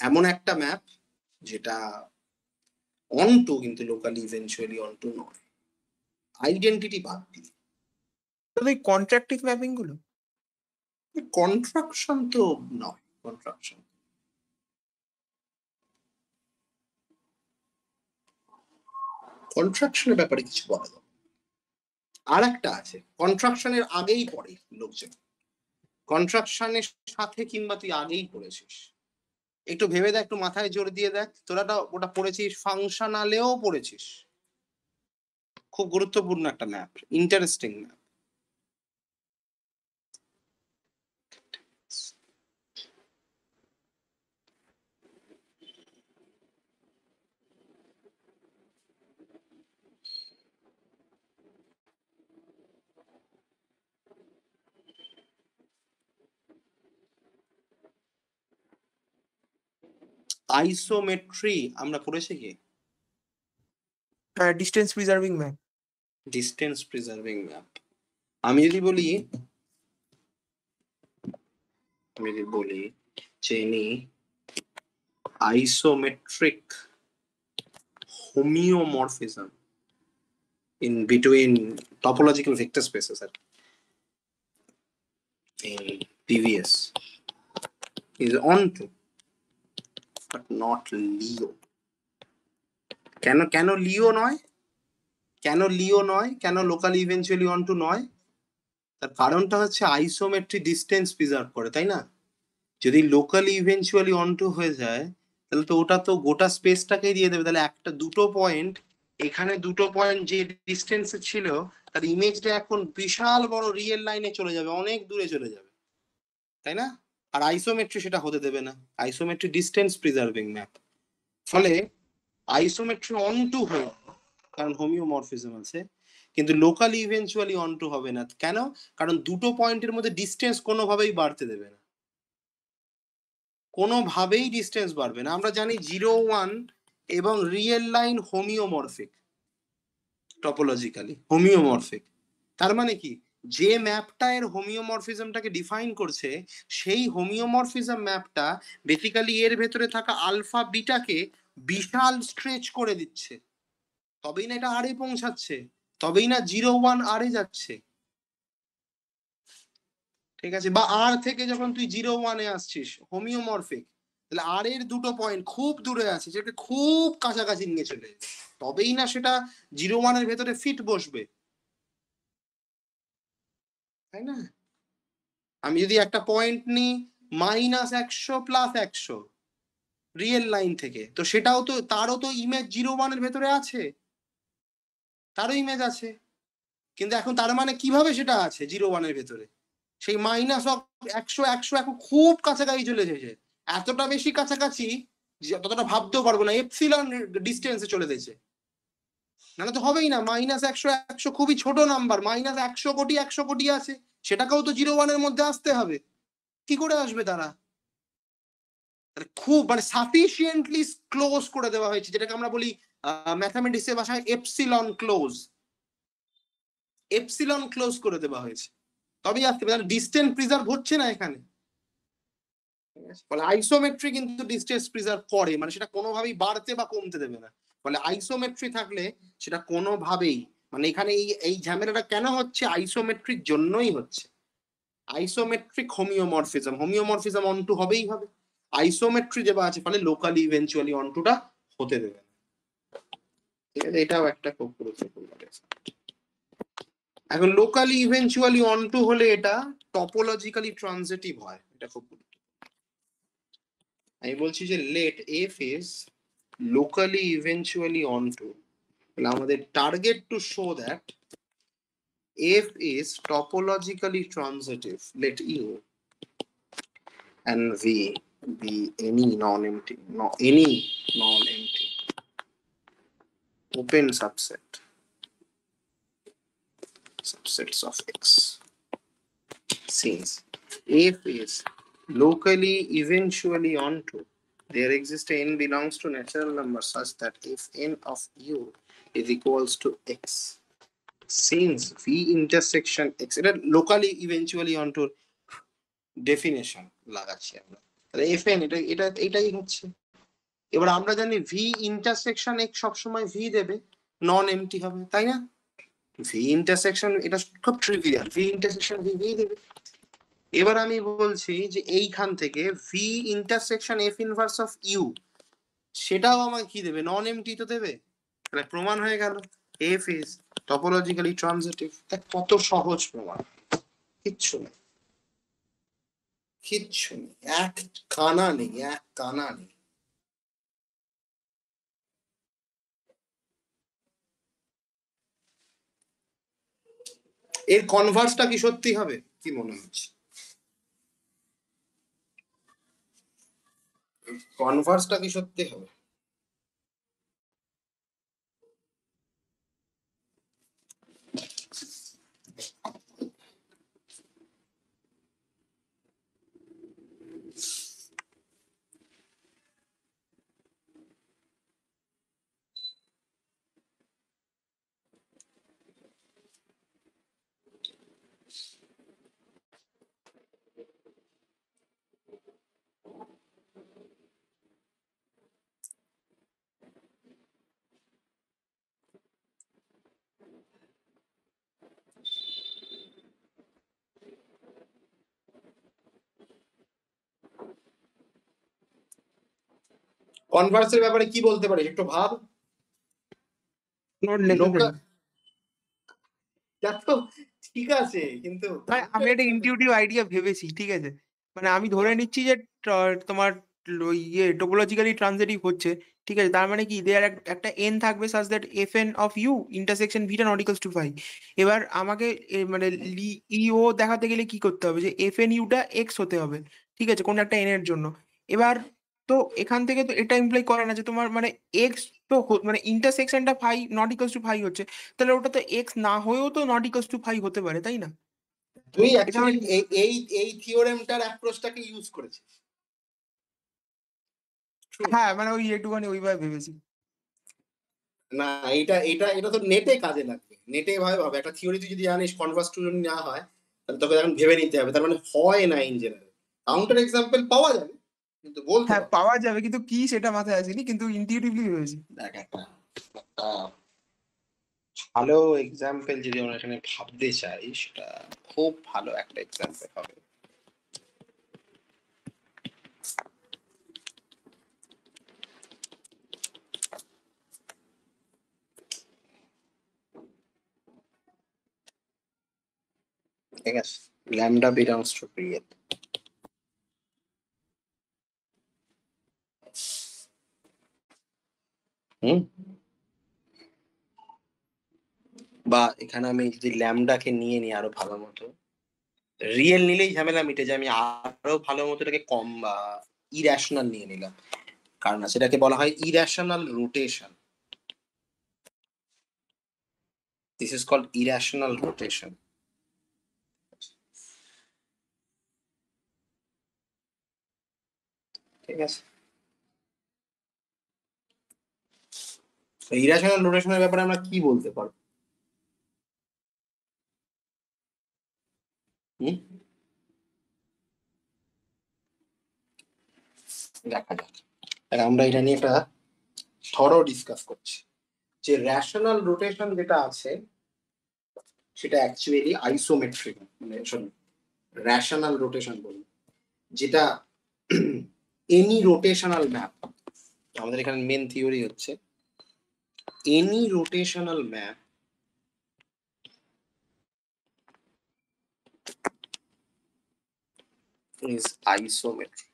এমন একটা ম্যাপ যেটা অন টু কিন্তু লোকালি ইভেনচুয়ালি অন টু নয়, আইডেন্টিটি বাদ দিয়ে। ওই কন্ট্রাক্টিভ ম্যাপিং গুলো কন্ট্রাকশন তো নয়, কন্ট্রাকশনের ব্যাপারে কিছু বলা যাবে। আর একটা আছে কন্ট্রাকশনের আগেই পড়ে লোকজন, কন্ট্রাকশনের সাথে কিংবা তুই আগেই পড়েছিস, একটু ভেবে দেখ, একটু মাথায় জোর দিয়ে দেখ, তোরা ওটা পড়েছিস, ফাংশনালেও পড়েছিস। খুব গুরুত্বপূর্ণ একটা ম্যাপ, ইন্টারেস্টিং ম্যাপ। আইসোমেট্রি আমরা পড়েছি কি? Distance preserving map. Distance preserving map. আমি যদি বলি যে isometric হোমিওমরফিজম in between topological vector spaces in PVS is onto but not Leo. কেন লিও নয়? কেন লোকালি ইভেন্চুয়ালি onto নয়? তার কারণটা হচ্ছে আইসোমেট্রি ডিস্টেন্স প্রিজার্ভ করে, তাই না? যদি লোকালি ইভেন্চুয়ালি onto হয়ে যায় তাহলে তো ওটা তো গোটা স্পেসটাকেই দিয়ে দেবে। তাহলে একটা দুটো পয়েন্ট, এখানে দুটো পয়েন্ট যে ডিস্টেন্সে ছিল তার ইমেজটা এখন বিশাল বড় রিয়েল লাইনে চলে যাবে, অনেক দূরে চলে যাবে, তাই না? আর আইসোমেট্রি সেটা হতে দেবে না। আইসোমেট্রি ডিস্টেন্স প্রিজার্ভিং ম্যাপ। ফলে আইসোমেট্রি অনটু হয়ে, কারণ হোমিওমরফিজম আছে, কিন্তু লোকালি ইভেন্চুয়ালি অনটু হবে না। কেন? কারণ দুটো পয়েন্টের মধ্যে ডিস্টেন্স কোনোভাবেই বাড়তে দেবে না, কোনোভাবেই ডিস্টেন্স বাড়বে না। আমরা জানি 0, 1 এবং রিয়েল লাইন হোমিওমরফিক, টপোলজিক্যালি হোমিওমরফিক। তার মানে কি, যে ম্যাপটা এর হোমিওমরফিজমটাকে ডিফাইন করছে সেই হোমিওমরফিজম ম্যাপটা বেসিক্যালি এর ভেতরে থাকা আলফা বিটাকে বিশাল স্ট্রেচ করে দিচ্ছে, তবেই না এটা আরে পৌঁছাচ্ছে, তবেই না 0, 1 আরে যাচ্ছে, ঠিক আছে? বা আর থেকে যখন তুই 0, 1 এ আসছিস হোমিওমরফিক, তাহলে আর এর দুটো পয়েন্ট খুব দূরে আছে, সেটাকে খুব কাছাকাছি নিয়ে চলে যাবে, তবেই না সেটা 0, 1 এর ভেতরে ফিট বসবে, তাই না? আমি যদি একটা পয়েন্ট নিই -100 +100 রিয়েল লাইন থেকে, তো সেটাও তো, তারও তো ইমেজ 0, 1 এর ভেতরে আছে, তারও ইমেজ আছে, কিন্তু এখন তার মানে কিভাবে সেটা আছে 0, 1 এর ভেতরে? সেই -100 এখন খুব কাছাকাছি চলে এসেছে, এতটা বেশি কাছাকাছি ততটা ভাবতেও পারবো না, এপসিলন ডিস্টেন্সে চলে গেছে, নাহলে তো হবেই না। -100 খুবই ছোট নাম্বার, -100 কোটি 100 কোটি আছে, সেটাকেও তো 0, 1 এর মধ্যে আসতে হবে, কি করে আসবে তারা? খুব মানে সাফিসিয়েন্টলি ক্লোজ করে দেওয়া হয়েছে, যেটাকে আমরা বলি ম্যাথামেটিক্সের ভাষায় এপসিলন ক্লোজ করে দেওয়া হয়েছে, তবেই আসতে পারে। ডিস্টেন্স প্রিজার্ভ হচ্ছে না এখানে। ফলে আইসোমেট্রি কিন্তু ডিস্টেন্স প্রিজার্ভ করে, মানে সেটা কোনোভাবেই বাড়তে বা কমতে দেবে না। ফলে আইসোমেট্রি থাকলে সেটা কোনোভাবেই, মানে এখানে এই ঝামেলাটা কেন হচ্ছে, আইসোমেট্রির জন্যই হচ্ছে। আইসোমেট্রিক হোমিওমরফিজম অনটু হবেই হবে, আইসোমেট্রি যেটা আছে ফলে লোকালি ইভেন্চুয়ালি অনটুটা হতে দেবে না, ঠিক আছে? এটাও একটা খুব গুরুত্বপূর্ণ। এখন লোকালি ইভেন্চুয়ালি অনটু হলে এটা টপোলজিক্যালি ট্রানজিটিভ হয়, এটা খুব গুরুত্বপূর্ণ। আমি বলছি যে let F is locally eventually onto, তাহলে আমাদের target to show that F is topologically transitive. Let U and V be any non-empty open subsets of X. Since F is locally eventually onto, there exists n belongs to natural number such that if n of U is equals to X, since V intersection X, এটা locally eventually onto ডেফিনেশন লাগাচ্ছি আমরা, তাহলে Fn এটাই হচ্ছে। এবার আমরা জানি ভি ইন্টারসেকশন এক্স সবসময় ভি দেবে, নন এমটি হবে, তাই না? ভি ইন্টারসেকশন, এটা খুব ট্রিভিয়াল, ভি ইন্টারসেকশন ভি দেবে। এবার আমি বলছি যে এইখান থেকে V intersection F inverse of U, সেটাও আমাকে কি দেবে, নন এমটি তো দেবে। তাহলে প্রমাণ হয়ে গেল এফ ইজ টপোলজিক্যালি ট্রানজিটিভ। কত সহজ প্রমাণ, কিচ্ছু নেই, এক কানা নেই। এর কনভার্সটা কি সত্যি হবে, কি মনে হচ্ছে? কনভার্সটা কি সত্যি হবে? কনভার্সের ব্যাপারে কি বলতে পারিস একটু ভাব। Not local necessary. তো ঠিক আছে, কিন্তু আমি একটা ইনটিউটিভ আইডিয়া ভেবেছি, ঠিক আছে, মানে আমি ধরে নিচ্ছি যে তোমার ইয়ে টোপোলজিক্যালি ট্রানজিটিভ হচ্ছে, ঠিক আছে, তার মানে কি দেয়ার একটা এন থাকবে such that F N of U intersection ভিটা নট ইকুয়ালস টু ফাই। এবার আমাকে মানে ইও দেখাতে গেলে কি করতে হবে, যে এফ এন ইউটা এক্স হতে হবে, ঠিক আছে, কোন একটা এন এর জন্য। এবার তো এখান থেকে তো এটা ইমপ্লাই করে না যে তোমার মানে এক্স তো মানে ইন্টারসেকশনটা phi not equals to phi হচ্ছে, তাহলে ওটা তো এক্স না হয়েও তো নট ইকুয়ালস টু ফাই হতে পারে, তাই না? তুই এটা অ্যাকচুয়ালি এই থিওরেমটার অ্যাপ্রোচটাকে ইউজ করেছিস। হ্যাঁ, মানে ওই একটুখানি ওইভাবে ভেবেছি। না, এটা এটা এটা তো নেটে কাজে লাগবে, নেটে ভাবে ভাবে একটা থিওরি তুই যদি জানিস কনভার্স টু যদি না হয়, তাহলে তোকে এখন ভেবে নিতে হবে, তার মানে হয় না ইন জেনারেল। কাউন্টার এক্সাম্পল পাওয়া যাবে কিন্তু বলতে হ্যাঁ, পারবো পাওয়া যাবে, কিন্তু কি সেটা মাথায় আসেনি, কিন্তু ইনটিউটিভলি ভেবেছি। দেখ একটা একটা ভালো এক্সাম্পল যদি আমরা এখানে ভাবতে চাই, সেটা খুব ভালো একটা এক্সাম্পল হবে। ঠিক আছে, ল্যামডা বিলংস টু রিয়েল। হুম, বা এখানে আমি যদি ল্যামডাকে নিয়ে নিই আরো ভালো মতো, রিয়েল নিলেই ঝামেলা মিটে যায়, আমি আরো ভালো মতো এটাকে কম বা ইরেশনাল নিয়ে নিলাম, কারণ সেটাকে বলা হয় irrational rotation. This is called irrational rotation. ঠিক আছে, ইরেশনাল রোটেশনের ব্যাপারে আমরা কি বলতে পারবো? হুম, দেখা যাক। আমরা এটা নিয়ে একটা থরো ডিসকাস করছি যে রেশনাল রোটেশন যেটা আছে সেটা অ্যাকচুয়ালি আইসোমেট্রিক, মানে সরি রেশনাল রোটেশন বলি, যেটা এনি রোটেশনাল ম্যাপ। আমাদের এখানে মেন থিওরি হচ্ছে any rotational map is isometric.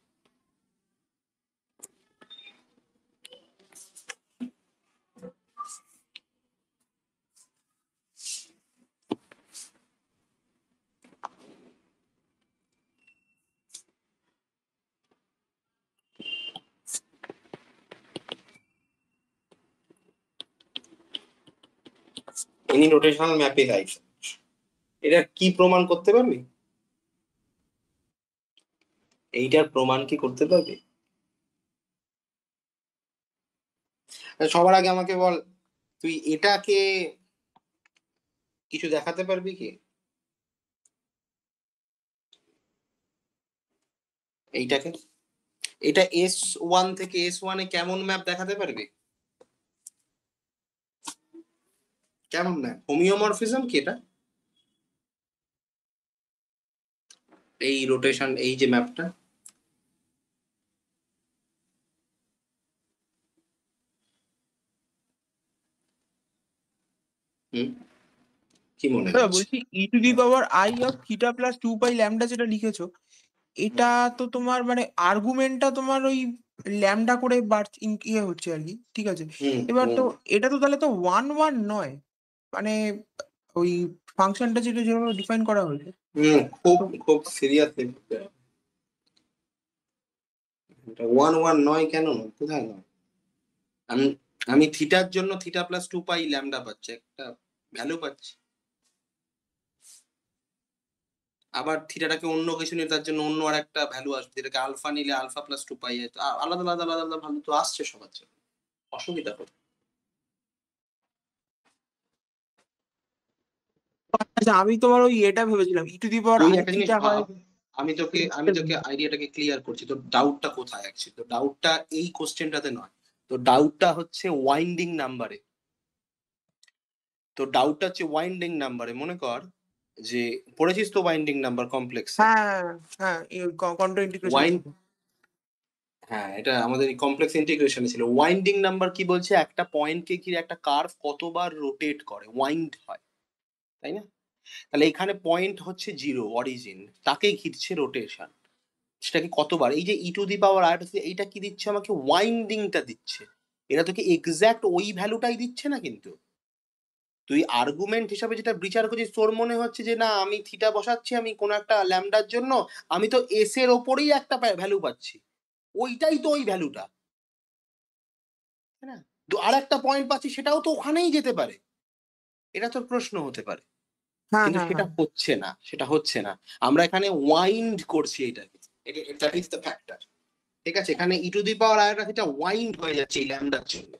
Any rotational map is isometric. এটা কি প্রমাণ করতে পারবি? এইটার প্রমাণ কি করতে পারবি? সবার আগে আমাকে বল, তুই এটাকে কিছু দেখাতে পারবি কি? এইটাকে, এটা S1 থেকে S1 এ কেমন ম্যাপ দেখাতে পারবি? কেমন ম্যাপ? হোমিওমরফিজম কি এটা? এই রোটেশন, এই যে ম্যাপটা, হুম, কি মনে হচ্ছে? বলছি e to the power i of theta plus 2 pi lambda যেটা লিখেছো, এটা তো তোমার মানে আর্গুমেন্টটা তোমার ওই ল্যামডা করে ইয়ে হচ্ছে আর কি, ঠিক আছে। হুম এবার তো হুম এটা তো তাহলে তো 1 1 নয়, মানে ওই ফাংশনটা যেটা যেভাবে ডিফাইন করা হয়েছে। হুম, খুব তো খুব সিরিয়াসলি, 1 1 নয় কেন? কোথায় নয়? আমি আমি থিটার জন্য থিটা প্লাস 2 পাই ল্যামডা পাচ্ছি, একটা ভ্যালু পাচ্ছি। আবার থিটাটাকে অন্য কিছু নিয়ে তার জন্য অন্য আর একটা ভ্যালু আসবে, যেটাকে আলফা নিলে আলফা প্লাস 2 পাই, আলাদা আলাদা আলাদা আলাদা ভ্যালু তো আসছে সবার জন্য, অসুবিধা কোথায়? আচ্ছা, আমি তোমার ওই এটা ভেবেছিলাম ই টু দি পাওয়ার তুই আই একটা জিনিস থিটা হয়। ভাব, আমি তোকে আইডিয়াটাকে ক্লিয়ার করছি, তো ডাউটটা কোথায় অ্যাকচুয়ালি? তো ডাউটটা এই কোশ্চেনটাতে নয়, তো ডাউটটা হচ্ছে ওয়াইন্ডিং নাম্বারে। তো ডাউটটা হচ্ছে ওয়াইন্ডিং নাম্বারে। মনে কর যে পড়েছিস তো ওয়াইন্ডিং নাম্বার কমপ্লেক্সে, হ্যাঁ, হ্যাঁ, কন্ট্রো ইন্টিগ্রেশন। ওয়াইন হ্যাঁ, এটা আমাদের কমপ্লেক্স ইন্টিগ্রেশনে ছিল। ওয়াইন্ডিং নাম্বার কি বলছে, একটা পয়েন্টকে ঘিরে একটা কার্ভ কতবার রোটেট করে, ওয়াইন্ড হয়, তাই না? তাহলে এখানে পয়েন্ট হচ্ছে 0 অরিজিন, তাকে ঘিরছে রোটেশন। সেটাকে কতবার, এই যে ই টু দি পাওয়ার আর এইটা কি দিচ্ছে আমাকে, ওয়াইন্ডিংটা দিচ্ছে। এটা তোকে এক্সাক্ট ওই ভ্যালুটাই দিচ্ছে না কিন্তু। তুই আর্গুমেন্ট হিসাবে যেটা বিচার করছিস, তোর মনে হচ্ছে যে না আমি থিটা বসাচ্ছি আমি কোনো একটা ল্যামডার জন্য, আমি তো এস এর ওপরেই একটা ভ্যালু পাচ্ছি, ওইটাই তো ওই ভ্যালুটা, তাই না? আর একটা পয়েন্ট পাচ্ছি, সেটাও তো ওখানেই যেতে পারে, এটা তোর প্রশ্ন হতে পারে। হ্যাঁ কিন্তু হ্যাঁ সেটা হ্যাঁ হচ্ছে না, সেটা হচ্ছে না। আমরা এখানে ওয়াইন্ড করছি এটাকে, দ্যাট ইজ দ্য ফ্যাক্টর। ঠিক আছে, এখানে ই টু দি পাওয়ার আয়টা সেটা ওয়াইন্ড হয়ে যাচ্ছে এই ল্যামডার জন্য।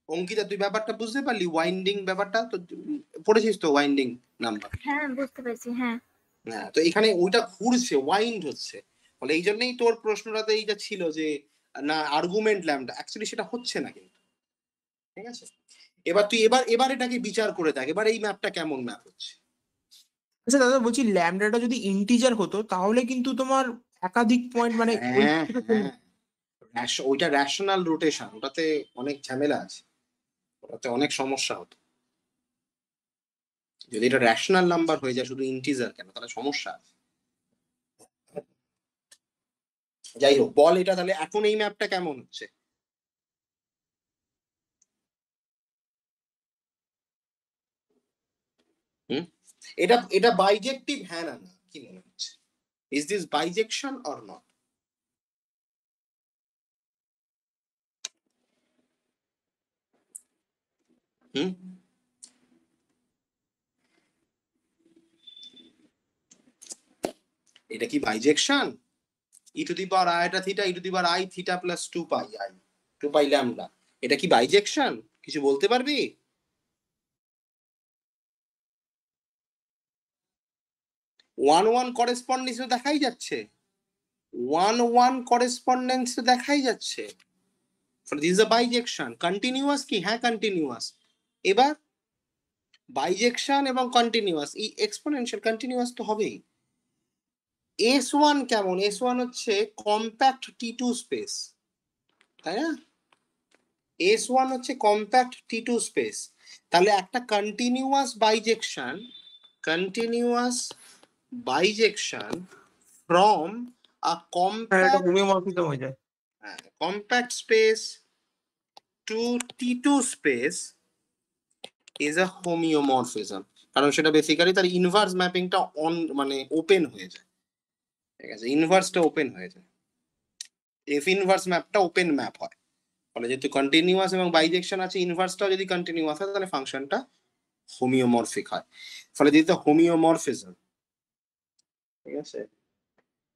অঙ্কিতা, তুই ব্যাপারটা বুঝতে পারলি, ওয়াইন্ডিং ব্যাপারটা তো পড়েছিস তো, ওয়াইন্ডিং নাম্বার? হ্যাঁ বুঝতে পেরেছি, হ্যাঁ। হ্যাঁ, তো এখানে ওইটা ঘুরছে, ওয়াইন্ড হচ্ছে, ফলে এই জন্যই তোর প্রশ্নটাতে এইটা ছিল যে না আর্গুমেন্ট ল্যামডা, অ্যাকচুয়ালি সেটা হচ্ছে না কিন্তু। ঠিক আছে, এবার তুই এবার এটাকে বিচার করে দেখ, এবার এই ম্যাপটা কেমন ম্যাপ হচ্ছে। আচ্ছা দাদা, বলছি ল্যামডাটা যদি ইন্টিজার হতো তাহলে কিন্তু তোমার একাধিক পয়েন্ট মানে ওই হ্যাঁ হ্যাঁ, ওইটা র্যাশনাল রোটেশন, ওটাতে অনেক ঝামেলা আছে, ওটাতে অনেক সমস্যা হতো। যদি এটা র্যাশনাল নাম্বার হয়ে যায়, শুধু ইন্টিজার কেন, তাহলে সমস্যা আছে। যাই হোক, বল এটা তাহলে এখন এই ম্যাপটা কেমন হচ্ছে। হুম, এটা এটা বাইজেক্টিভ, হ্যাঁ না না, কি মনে হচ্ছে, is this bijection or not? Hmm, এটা কি bijection? E to the power আইটা theta, e to the power i theta plus 2 pi i, 2 pi lambda, এটা কি বাইজেকশন? কিছু বলতে পারবি? 1-1 করেসপন্ডেন্স তো দেখাই যাচ্ছে, 1-1 করেসপন্ডেন্স তো দেখাই যাচ্ছে, দিস ইজ আ বাইজেকশন। কন্টিনিউয়াস কি? হ্যাঁ কন্টিনিউয়াস। এবার বাইজেকশন এবং কন্টিনিউয়াস, এই এক্সপোনেনশিয়াল কন্টিনিউয়াস তো হবেই। S1 কেমন? S1 হচ্ছে কম্প্যাক্ট T2 স্পেস, তাই না? S1 হচ্ছে কম্প্যাক্ট T2 স্পেস, তাহলে একটা কন্টিনিউয়াস বাইজেকশন ফ্রম আ এটা কম্প্যাক্ট হোমিওমরফিজম হয়ে যায়। Compact space to T2 space is a homeomorphism, কারণ সেটা বেসিক্যালি তার ইনভার্স ম্যাপিংটা অন মানে ওপেন হয়ে যায়। ঠিক আছে, ইনভার্সটা ওপেন হয়ে যায়, এফ ইনভার্স ম্যাপটা ওপেন ম্যাপ হয়। ফলে যেহেতু কন্টিনিউয়াস এবং বাইজেকশন আছে, ইনভার্সটাও যদি কন্টিনিউয়াস হয় তাহলে ফাংশনটা হোমিওমরফিক হয়, ফলে দিতে হোমিওমরফিজম। ঠিক আছে,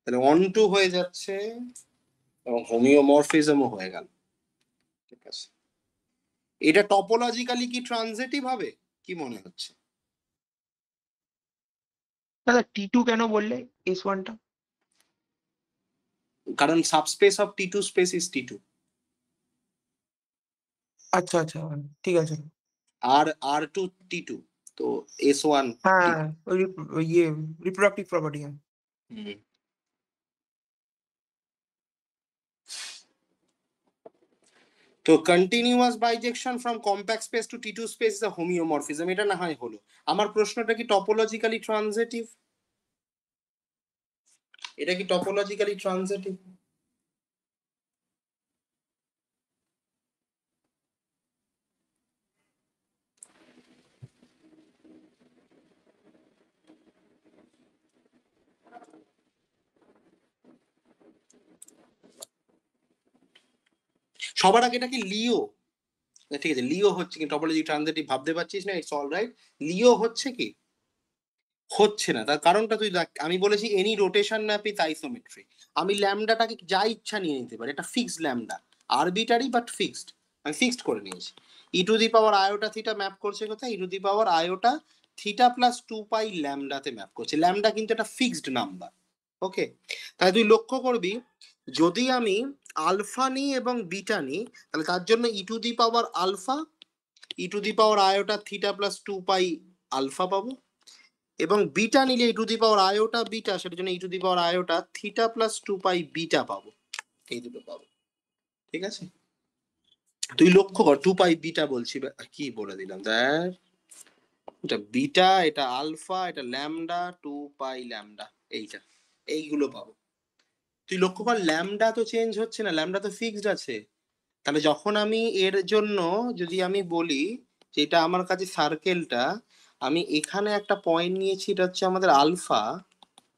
তাহলে অন টু হয়ে যাচ্ছে এবং হোমিওমরফিজমও হয়ে গেল। ঠিক আছে, এটা টপোলজিক্যালি কি ট্রানজিটিভ হবে, কি মনে হচ্ছে? দাদা T2 কেন বললে S1টা? কারণ subspace of T2 space is T2, আচ্ছা আচ্ছা, ঠিক আছে। আর R2 T2, তো S1 হ্যাঁ, T2। ওই ইয়ে রিপ্রোডাক্টিভ প্রপার্টি। হুম। তো continuous bijection from compact space to T2 space is a homeomorphism, এটা না হয় হলো। আমার প্রশ্নটা কি টপোলজিক্যালি ট্রানজিটিভ? এটা কি টপোলজিক্যালি ট্রানজিটিভ? সবার আগে এটা কি লিও? ঠিক আছে, লিও হচ্ছে কি টপোলজি ট্রানজিটিভ ভাবতে পারছিস না, ইটস অল রাইট। লিও হচ্ছে কি? হচ্ছে না, তার কারণটা তুই দেখ, আমি বলেছি any rotation map is isometry, আমি ল্যামডাটাকে যা ইচ্ছা নিয়ে নিতে পারি, এটা fixed lambda, arbitrary but fixed, আমি ফিক্সড করে নিয়েছি। E to the power iota theta map করছে কোথায়? E to the power iota theta plus 2 pi ল্যামডাতে ম্যাপ করছে, ল্যামডা কিন্তু একটা ফিক্সড নাম্বার। ওকে, তাই তুই লক্ষ্য করবি, যদি আমি আলফা নিই এবং বিটা নিই, তাহলে তার জন্য e to the power alpha, e to the power iota theta plus 2 pi alpha পাবো, এবং বিটা নিলে e to the power iota beta, সেটার জন্য e to the power iota theta plus 2 pi beta পাবো, এই দুটো পাবো। ঠিক আছে? তুই লক্ষ্য কর 2 পাই বিটা বলছি, কি বলে দিলাম দেখ, এটা বিটা, এটা আলফা, এটা ল্যামডা, 2 পাই ল্যামডা, এইগুলো পাবো। তুই লক্ষ্য কর ল্যামডা তো চেঞ্জ হচ্ছে না, ল্যামডা তো ফিক্সড আছে। তাহলে যখন আমি এর জন্য যদি আমি বলি যে এটা আমার কাছে সার্কেলটা, আমি এখানে একটা পয়েন্ট নিয়েছি, এটা হচ্ছে আমাদের alpha,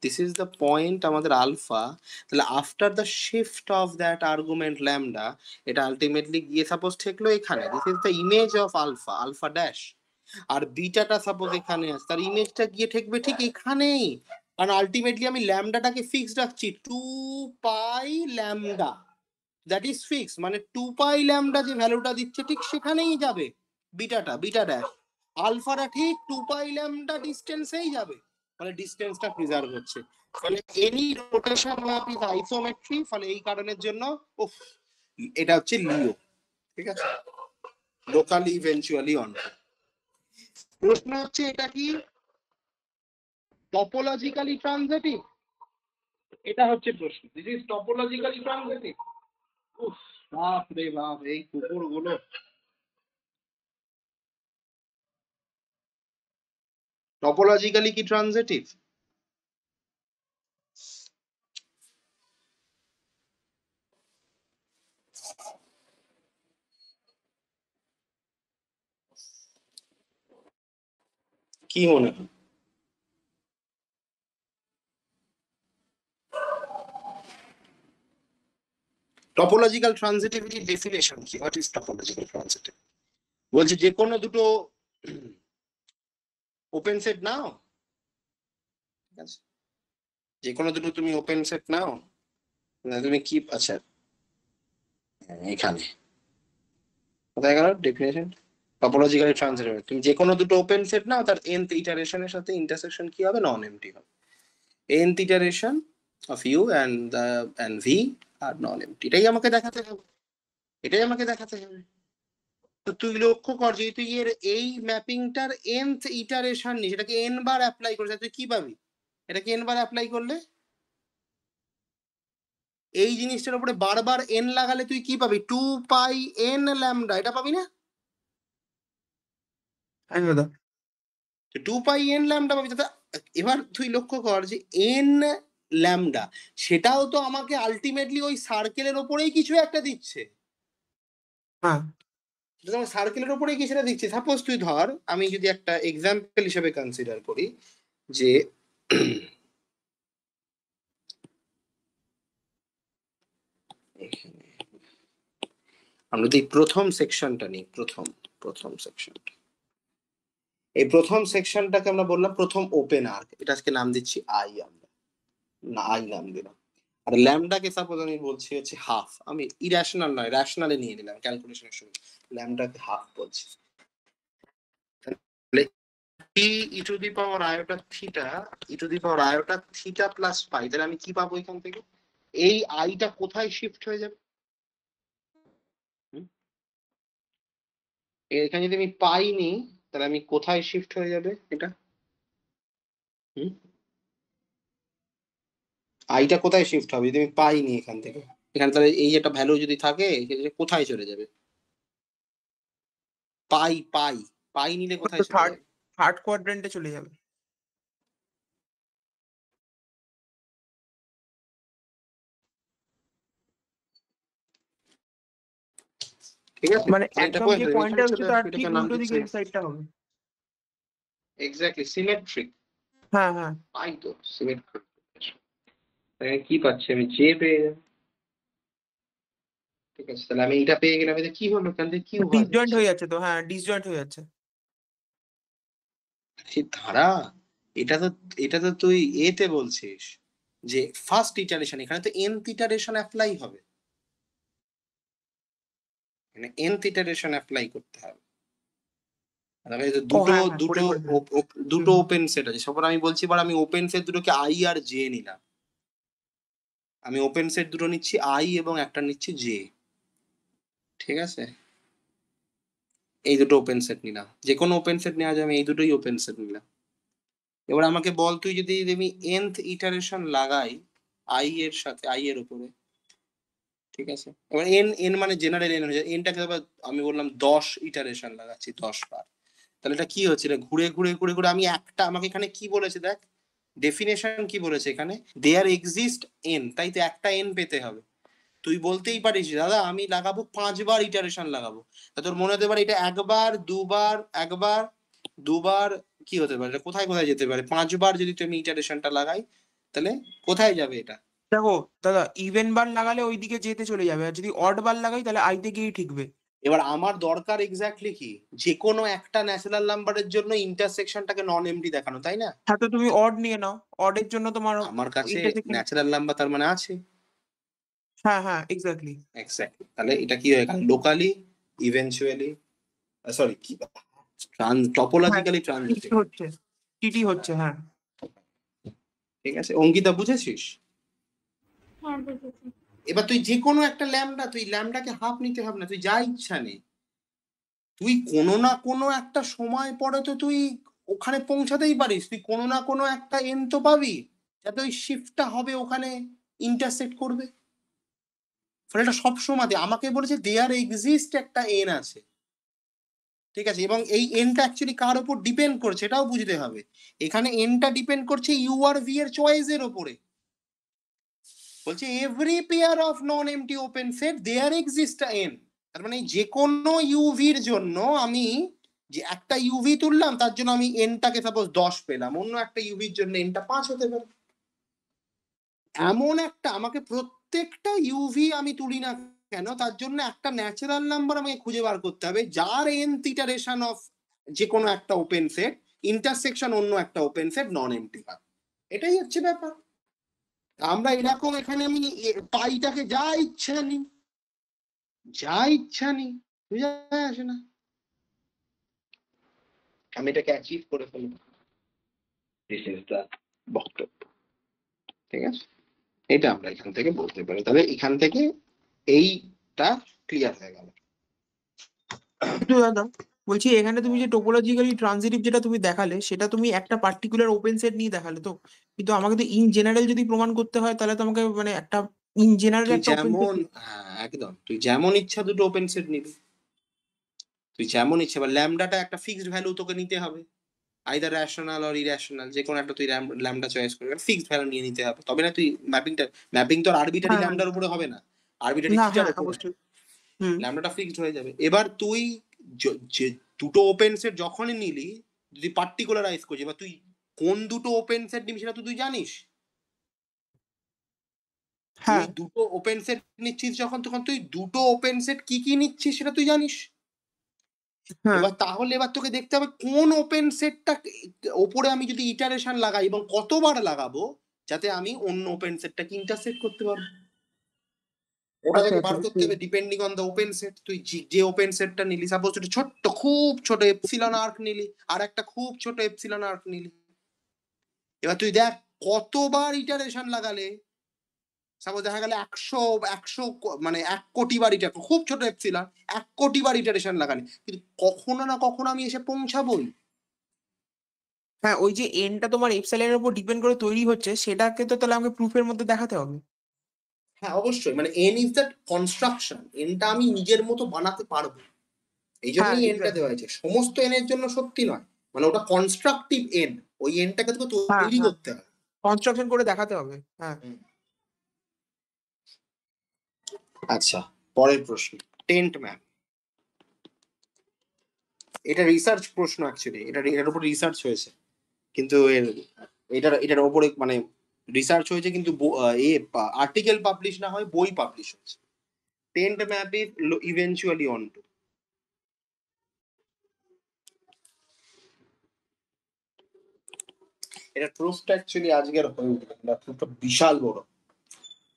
this is the point আমাদের আলফা। তাহলে after the shift of that argument lambda, এটা আলটিমেটলি গিয়ে সাপোজ ঠেকলো এখানে, this is the image of alpha, alpha dash. আর বিটাটা সাপোজ এখানে আছে, তার ইমেজটা গিয়ে ঠেকবে ঠিক এখানেই, কারণ আলটিমেটলি আমি ল্যামডাটাকে ফিক্সড রাখছি, 2 pi lambda, that is fix, মানে 2 পাই ল্যামডা যে ভ্যালুটা দিচ্ছে ঠিক সেখানেই যাবে বিটাটা, বিটা ড্যাশ। আলফাটা ঠিক 2 পাই ল্যামডা ডিস্টেন্সেই যাবে, মানে ডিস্টেন্সটা প্রিজার্ভ হচ্ছে। ফলে এনি রোটেশন ম্যাপ ইজ আইসোমেট্রি, ফলে এই কারণের জন্য এটা হচ্ছে লিও, ঠিক আছে, লোকালি ইভেন্চুয়ালি অন। প্রশ্ন হচ্ছে এটা কি টপোলজিক্যালি ট্রানজিটিভ? এটা হচ্ছে প্রশ্ন, দিস ইজ টপোলজিক্যালি ট্রানজিটিভ। উফ, বাপ রে বাপ, এই কুকুরগুলো। টপোলজিক্যালি কি ট্রানজিটিভ? কি মনে হয়? টপোলজিক্যাল ট্রানজিটিভিটি ডেফিনেশন কি? What is topological transitive? বলছে যে কোনো দুটো ওপেন সেট নাও, ঠিক আছে, যে কোনো দুটো তুমি ওপেন সেট নাও, তুমি কি, আচ্ছা এখানে কোথায় গেল ডেফিনেশন? টপোলজিক্যালি ট্রানজিটিভ, তুমি যে কোনো দুটো ওপেন সেট নাও, তার nth ইটারেশনের সাথে ইন্টারসেকশন কি হবে? নন এমটি হবে। nth iteration of U and v আর নন এমটি, এটাই আমাকে দেখাতে হবে, এটাই আমাকে দেখাতে হবে। তো তুই লক্ষ্য কর, যেহেতু এর এই ম্যাপিংটার nth ইটারেশন নেই, সেটাকে n বার অ্যাপ্লাই করেছে, তুই কি পাবি? এটাকে n বার অ্যাপ্লাই করলে এই জিনিসটার উপরে বারবার n লাগালে তুই কি পাবি? 2 পাই n ল্যামডা, এটা পাবি না? হ্যাঁ দাদা। 2 পাই n ল্যামডা পাবি। এবার তুই লক্ষ্য কর যে n ল্যামডা, সেটাও তো আমাকে আলটিমেটলি ওই সার্কেলের ওপরেই কিছু একটা দিচ্ছে, হ্যাঁ সার্কেলের উপরেই কিছুটা দিচ্ছে। সাপোজ তুই ধর, আমি যদি একটা এক্সাম্পল হিসেবে কনসিডার করি যে আমরা যদি প্রথম সেকশনটা নিই, প্রথম সেকশনটা, এই প্রথম সেকশনটাকে আমরা বললাম প্রথম ওপেন আর্ক, এটা আজকে নাম দিচ্ছি আই, আমরা না আই নাম দিলাম। আর ল্যামডাকে সাপোজ আমি বলছি হচ্ছে হাফ, আমি ইরেশনাল নয় র্যাশনালে নিয়ে নিলাম ক্যালকুলেশনের সময়, ল্যামডাকে হাফ বলছি। E to the power iota theta, e to the power iota theta plus pi, তাহলে আমি কি পাবো এখান থেকে? এই আইটা কোথায় শিফট হয়ে যাবে? এখানে যদি আমি পাই নি, তাহলে আমি কোথায় শিফট হয়ে যাবে এটা? আইটা কোথায় শিফট হবে যদি আমি পাই নি এখান থেকে? এখানে তাহলে এই একটা ভ্যালু যদি থাকে, কোথায় চলে যাবে? পাই পাই পাই নিলে কোথায় চলে যাবে? থার্ড কোয়াড্রেন্টে চলে যাবে। ঠিক আছে, মানে একদম যে পয়েন্টটা হচ্ছে তার ঠিক উল্টো দিকে এই সাইডটা হবে। Exactly symmetric. হ্যাঁ হ্যাঁ, পাই তো সিমেট্রিক। কি পাচ্ছি আমি? জে পেয়ে যাবো। ঠিক আছে, তাহলে আমি এটা পেয়ে গেলাম, এটা কি হলো? এখান থেকে কি ডিসজয়েন্ট হয়ে যাচ্ছে তো, হ্যাঁ ডিসজয়েন্ট হয়ে যাচ্ছে। ধারা, এটা তো তুই এতে বলছিস যে ফার্স্ট ইটারেশন, এখানে তো nth ইটারেশন অ্যাপ্লাই হবে, মানে nth ইটারেশন অ্যাপ্লাই করতে হবে। দুটো ওপেন সেট আছে, সবার আমি বলছি, এবার আমি ওপেন সেট দুটোকে আই আর জে নিলাম, আমি ওপেন সেট দুটো নিচ্ছি আই এবং একটা নিচ্ছি জে, ঠিক আছে, এই দুটো ওপেন সেট নিলাম, যে কোনো ওপেন সেট নেওয়া যাবে, এই দুটোই ওপেন সেট নিলাম। এবার আমাকে বল তুই যদি আমি nth ইটারেশন লাগাই আই এর সাথে, আই এর উপরে, ঠিক আছে, এবার এন এন মানে জেনারেল এন হয়ে যায়, এনটাকে আবার আমি বললাম 10 ইটারেশন লাগাচ্ছি 10 বার, তাহলে এটা কি হচ্ছে, এটা ঘুরে ঘুরে ঘুরে ঘুরে আমি একটা, আমাকে এখানে কি বলেছে দেখ, ডেফিনেশন কি বলেছে এখানে, দেয়ার এক্সিস্ট এন, তাই তো একটা এন পেতে হবে। তুই বলতেই পারিস দাদা আমি লাগাবো 5 বার ইটারেশন লাগাবো, তা তোর মনে হতে পারে এটা একবার দুবার একবার দুবার, কি হতে পারে, কোথায় কোথায় যেতে পারে, 5 বার যদি তুমি ইটারেশনটা লাগাই তাহলে কোথায় যাবে এটা। দেখো দাদা, ইভেন বার লাগালে ওইদিকে যেতে চলে যাবে, আর যদি অড বার লাগাই তাহলে আইতে গিয়েই ঠিকবে। এবার আমার দরকার এক্স্যাক্টলি কি, যে কোনো একটা ন্যাচারাল নাম্বারের জন্য ইন্টারসেকশনটাকে নন এমটি দেখানো, তাই না? হ্যাঁ, তো তুমি অড নিয়ে নাও, অডের জন্য তোমার আমার কাছে ইন্টারসেকশন। ন্যাচারাল নাম্বার তার মানে আছে। হ্যাঁ হ্যাঁ, এক্স্যাক্টলি। এক্স্যাক্টলি, তাহলে এটা কি হয়ে গেল, লোকালি ইভেনচুয়ালি, সরি কি হ্যাঁ, টপোলজিক্যালি টিটি ট্রানজিটিভ। হচ্ছে, টিটি হচ্ছে, হ্যাঁ। ঠিক আছে অঙ্কিতা, বুঝেছিস? হ্যাঁ বুঝেছি। এবার তুই যে কোনো একটা ল্যামডা, তুই ল্যামডাকে হাফ নিতে হবে না, তুই যা ইচ্ছা নেই, তুই কোনো না কোনো একটা সময় পরে তো তুই ওখানে পৌঁছাতেই পারিস, তুই কোনো না কোনো একটা এন তো পাবি, যাতে ওই শিফটটা হবে ওখানে ইন্টারসেক্ট করবে। ফলে এটা সবসময় আমাকে বলেছে দেয়ার এক্সিস্ট একটা এন আছে, ঠিক আছে, এবং এই এনটা অ্যাকচুয়ালি কার উপর ডিপেন্ড করছে এটাও বুঝতে হবে। এখানে এনটা ডিপেন্ড করছে ইউ আর ভি এর চয়েসের ওপরে। বলছে every pair of non empty open set there exist N, তার মানে যে কোনো ইউভির জন্য আমি যে একটা ইউভি তুললাম তার জন্য আমি এনটাকে সাপোজ 10 পেলাম, অন্য একটা ইউভির জন্য এনটা 5 হতে পারে। এমন একটা আমাকে প্রত্যেকটা ইউভি আমি তুলি না কেন তার জন্য একটা ন্যাচারাল নাম্বার আমাকে খুঁজে বার করতে হবে যার এন ইটারেশন অফ যে কোনো একটা ওপেন সেট ইন্টারসেকশন অন্য একটা ওপেন সেট নন এমটি হয়। এটাই হচ্ছে ব্যাপার। আমরা এরকম এখানে আমি পাইটাকে যা ইচ্ছা নি, যা ইচ্ছা নি, বুঝে আসে না, আমি এটাকে অ্যাচিভ করে ফেলব, দিস ইজ দ্য বক্তব্য। ঠিক আছে, এটা আমরা এখান থেকে বলতে পারি, তাহলে এখান থেকে এইটা ক্লিয়ার হয়ে গেল। কিন্তু দাদা বলছি, এখানে তুমি যে টোপোলজিক্যালি ট্রানজিটিভ যেটা তুমি দেখালে, সেটা তুমি একটা পার্টিকুলার ওপেন সেট নিয়ে দেখালে তো, কিন্তু আমাকে তো ইন জেনারেল যদি প্রমাণ করতে হয় তাহলে তো আমাকে মানে একটা ইন জেনারেল তুই একটা ওপেন সেট। যেমন, হ্যাঁ একদম, তুই যেমন ইচ্ছা দুটো ওপেন সেট নিবি, তুই যেমন ইচ্ছা, বা ল্যামডাটা একটা ফিক্সড ভ্যালু তোকে নিতে হবে, আইদার র্যাশনাল অর ইরেশনাল, যে কোনো একটা তুই ল্যামডা চয়েস করে ফিক্সড ভ্যালু নিয়ে নিতে হবে, তবে না তুই ম্যাপিং তো আরবিটারি হ্যাঁ হ্যাঁ, ল্যামডার উপরে হবে না, আরবিটারি না থিটার হ্যাঁ উপরে, অবশ্যই। হুম। ল্যামডাটা ফিক্সড হয়ে যাবে। এবার তুই যে দুটো ওপেন সেট যখনই নিলি, যদি পার্টিকুলারাইজ করছিস, এবার তুই কোন দুটো ওপেন সেট নিবি সেটা তো তুই জানিস, তুই হ্যাঁ দুটো ওপেন সেট নিচ্ছিস যখন, তখন তুই দুটো ওপেন সেট কি কি নিচ্ছিস সেটা তুই জানিস। হ্যাঁ এবার তাহলে এবার তোকে দেখতে হবে কোন ওপেন সেটটা ওপরে আমি যদি ইটারেশন লাগাই এবং কতবার লাগাবো যাতে আমি অন্য ওপেন সেটটাকে ইন্টারসেক্ট করতে পারবো, ওটা আচ্ছা থেকে আচ্ছা। বার করতে হবে depending on the open set. তুই যে ওপেন সেটটা নিলি, সাপোজ একটা ছোট্ট খুব ছোট এপসিলন আর্ক নিলি আর একটা খুব ছোট এপসিলন আর্ক নিলি, এবার তুই দেখ কতবার ইটারেশন লাগালে, সাপোজ দেখা গেলে 100 মানে 1 কোটি বার ইটার, খুব ছোট এপসিলন 1 কোটি বার ইটারেশন লাগালে, কিন্তু কখনো না কখনো আমি এসে পৌঁছাবোই। হ্যাঁ, ওই যে এনটা তোমার এপসাইলনের উপর ডিপেন্ড করে তৈরি হচ্ছে, সেটাকে তো তাহলে আমাকে প্রুফের মধ্যে দেখাতে হবে। হ্যাঁ অবশ্যই, মানে এন ইজ দ্যাট কনস্ট্রাকশন, এনটা আমি নিজের মতো বানাতে পারবো, এই হ্যাঁ জন্যই এনটা এক্স্যাক্টলি। দেওয়া হয়েছে, সমস্ত এনের জন্য সত্যি নয়, মানে ওটা কনস্ট্রাকটিভ এন, ওই এনটাকে তোকে হ্যাঁ তৈরি হ্যাঁ, করতে হবে। কনস্ট্রাকশন করে দেখাতে হবে, হ্যাঁ। আচ্ছা, পরের প্রশ্ন, টেন্ট ম্যাপ। এটা রিসার্চ প্রশ্ন অ্যাকচুয়ালি, এটার উপর রিসার্চ হয়েছে, কিন্তু এটার উপরে মানে রিসার্চ হয়েছে কিন্তু আর্টিকেল পাবলিশ না হয় বই পাবলিশ হয়েছে। Tent map is eventually onto, এটা প্রুফটা অ্যাকচুয়ালি আজকের হয়ে উঠবে, প্রুফটা বিশাল বড়,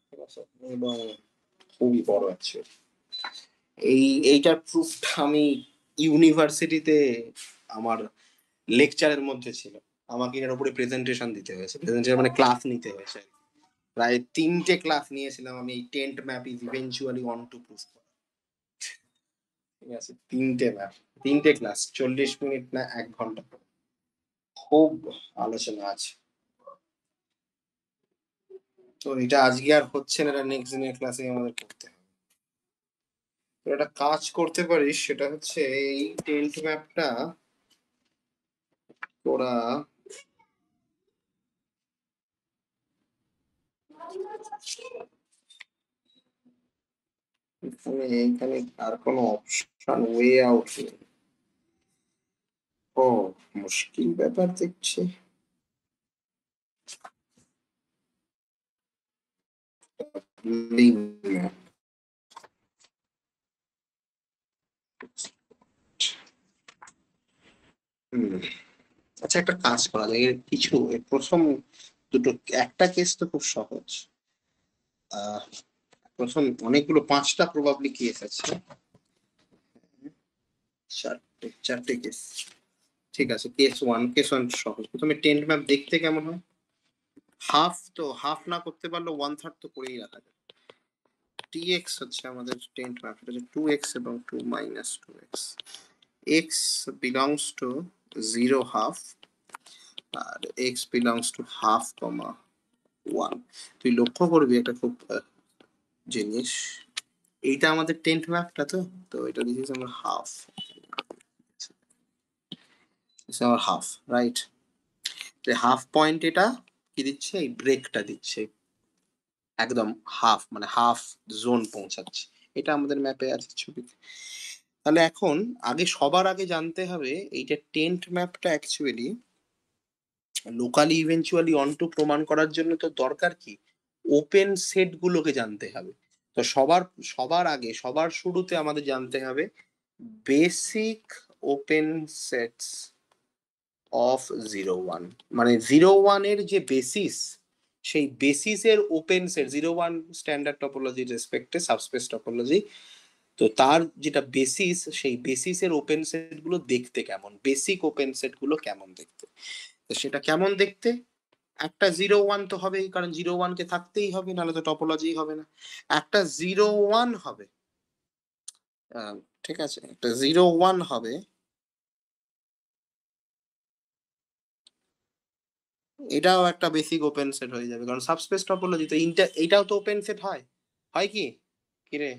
ঠিক আছে, এবং খুবই বড় অ্যাকচুয়ালি। এইটার প্রুফটা আমি ইউনিভার্সিটিতে আমার লেকচারের মধ্যে ছিল, আমাকে এর উপরে প্রেজেন্টেশন দিতে হয়েছে, প্রেজেন্টেশন মানে ক্লাস নিতে হয়েছে, প্রায় 3টে ক্লাস নিয়েছিলাম আমি এই tent map is eventually on to proof, ঠিক আছে, 3টে ক্লাস 40 মিনিট না 1 ঘন্টা, খুব আলোচনা আছে। তো এটা আজকে আর হচ্ছে না, এটা নেক্সট দিনের ক্লাসে আমাদের করতে হবে। একটা কাজ করতে পারিস, সেটা হচ্ছে এই টেন্ট ম্যাপটা তোরা এখানে আর কোনো অপশন ওয়ে আউট নেই। ও মুশকিল ব্যাপার দেখছি। আচ্ছা, একটা কাজ করা যায়, এর কিছু প্রথম দুটো, একটা কেস তো খুব সহজ। প্রথম অনেকগুলো 5টা প্রবাবলি কেস আছে, চারটে কেস। ঠিক আছে, কেস ওয়ান সহজ। প্রথমে টেন্ট ম্যাপ দেখতে কেমন হয়, হাফ তো হাফ না করতে পারলে 1/3 তো করেই রাখা যায়। tx হচ্ছে আমাদের টেন্ট ম্যাপ, এটা হচ্ছে 2x এবং 2 minus 2x, x belongs to 0 half R x belongs to half, 1। তুই লক্ষ্য করবি একটা খুব জিনিস, এইটা আমাদের টেন্ট ম্যাপটা, তো এটা দিয়েছি আমরা হাফ, আমার হাফ, রাইট? হাফ পয়েন্ট এটা কি দিচ্ছে, এই ব্রেকটা দিচ্ছে, একদম হাফ মানে হাফ জোন পৌঁছাচ্ছে, এটা আমাদের ম্যাপে আছে ছবিতে। তাহলে এখন সবার আগে জানতে হবে এইটা টেন্ট ম্যাপটা অ্যাকচুয়ালি লোকালি ইভেন্চুয়ালি অনটু প্রমাণ করার জন্য তো দরকার কি, ওপেন সেট গুলোকে জানতে হবে। তো সবার আগে সবার শুরুতে আমাদের জানতে হবে বেসিক ওপেন সেটস অফ 0 1, মানে 0 1 এর যে বেসিস, সেই বেসিসের ওপেন সেট 0 1 স্ট্যান্ডার্ড টপোলজি রেসপেক্টে সাবস্পেস টপোলজি, তো তার যেটা বেসিস, সেই বেসিসের ওপেন সেট গুলো দেখতে কেমন, বেসিক ওপেন সেট গুলো কেমন দেখতে, তো সেটা কেমন দেখতে, একটা 0 1 তো হবেই, কারণ 0 1 কে থাকতেই হবে, নাহলে তো টপোলজি হবে না। একটা 0 1 হবে, ঠিক আছে, একটা 0 1 হবে, এটাও একটা বেসিক ওপেন সেট হয়ে যাবে, কারণ সাবস্পেস টপোলজি তো এটাও তো ওপেন সেট হয় কি কিরে,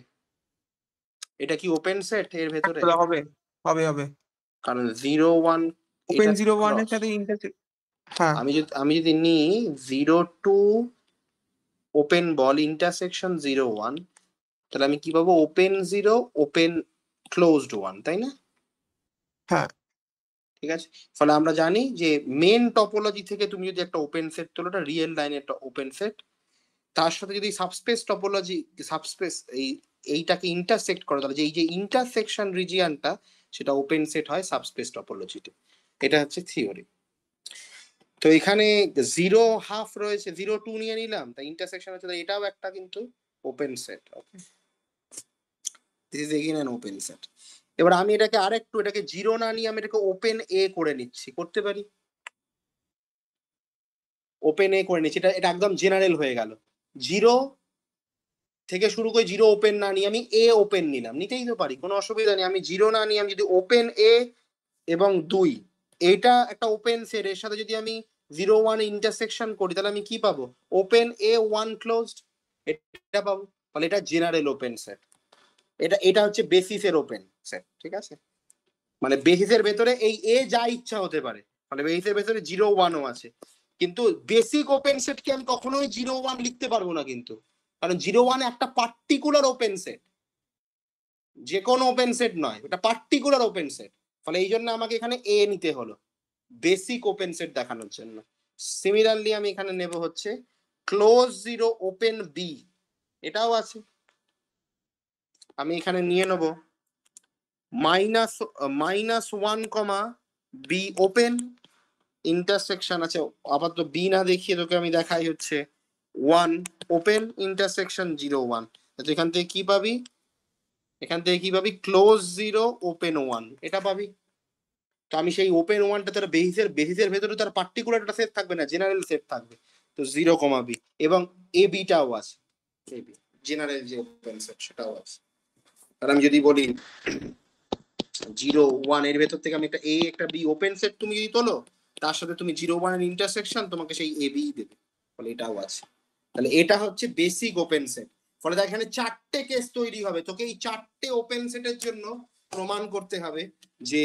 এটা কি ওপেন সেট এর ভেতরে? হবে হবে হবে, কারণ 0 1 ওপেন 0 1 এর সাথে ইন্টারসেক্ট। হ্যাঁ, আমি যদি নিই 0 2 ওপেন বল ইন্টারসেকশন 0 1, তাহলে আমি কি পাবো, ওপেন 0 ওপেন ক্লোজড 1, তাই না? হ্যাঁ, ঠিক আছে, ফলে আমরা জানি যে মেন টপোলজি থেকে তুমি যদি একটা ওপেন সেট তোলো, এটা রিয়েল লাইন একটা ওপেন সেট, তার সাথে যদি সাবস্পেস টপোলজি সাবস্পেস এইটাকে ইন্টারসেক্ট করে, তাহলে এই যে ইন্টারসেকশন রিজিয়নটা, সেটা ওপেন সেট হয় সাবস্পেস টপোলজিতে। এটা হচ্ছে থিওরি। তো এখানে 0 হাফ রয়েছে, 0 2 নিয়ে নিলাম, তাই ইন্টারসেকশন হচ্ছে, এটাও একটা কিন্তু open set. Okay, this is again an open set. এবার আমি এটাকে এটাকে 0 না নিয়ে আমি এটাকে ওপেন এ করে নিচ্ছি, করতে পারি, ওপেন এ করে নিচ্ছি, এটা একদম জেনারেল হয়ে গেল। 0 থেকে শুরু করে 0 ওপেন না নিয়ে আমি এ ওপেন নিলাম, নিতেই তো পারি, কোনো অসুবিধা নেই। আমি 0 না নিয়ে আমি যদি ওপেন এ এবং 2, এটা একটা ওপেন সেট, এর সাথে যদি আমি 0 1 ইন্টারসেকশন করি, তাহলে আমি কি পাবো, ওপেন এ 1 ক্লোজড, এটা পাবো। তাহলে এটা জেনারেল ওপেন সেট, এটা হচ্ছে বেসিসের ওপেন সেট, ঠিক আছে? মানে বেসিসের ভেতরে এই এ যা ইচ্ছা হতে পারে, মানে বেসিসের ভেতরে 0 1 ও আছে, কিন্তু বেসিক ওপেন সেটকে আমি কখনোই 0 1 লিখতে পারবো না কিন্তু, কারণ 0 1 একটা পার্টিকুলার ওপেন সেট, যে কোনো ওপেন সেট নয়, এটা পার্টিকুলার ওপেন সেট। ফলে এই জন্য আমাকে এখানে এ নিতে হলো বেসিক ওপেন সেট দেখানোর জন্য। সিমিলারলি আমি এখানে নেব হচ্ছে ক্লোজ 0 ওপেন বি, এটাও আছে, আমি এখানে নিয়ে নেব -1, বি ওপেন ইন্টারসেকশন আছে, আবার তো বি না দেখিয়ে তোকে আমি দেখাই হচ্ছে 1 ওপেন ইন্টারসেকশন 0 1, এখান থেকে কি পাবি, ক্লোজ 0 ওপেন 1, এটা পাবি। তো আমি সেই ওপেন 1টা তার বেসিসের ভেতরে তার পার্টিকুলার একটা সেট থাকবে না, জেনারেল সেট থাকবে, তো 0, বি এবং এ বিটাও আছে, এ বি জেনারেল যে ওপেন সেট সেটাও আছে। আর আমি যদি বলি 0 1 এর ভেতর থেকে আমি একটা এ একটা বি ওপেন সেট তুমি যদি তোলো, তার সাথে তুমি 0 1 এর ইন্টারসেকশন, তোমাকে সেই এ বি দেবে, ফলে এটাও আছে। তাহলে এটা হচ্ছে বেসিক ওপেন সেট। ফলে দেখ এখানে 4টে কেস তৈরি হবে, তোকে এই 4টে ওপেন সেটের জন্য প্রমাণ করতে হবে যে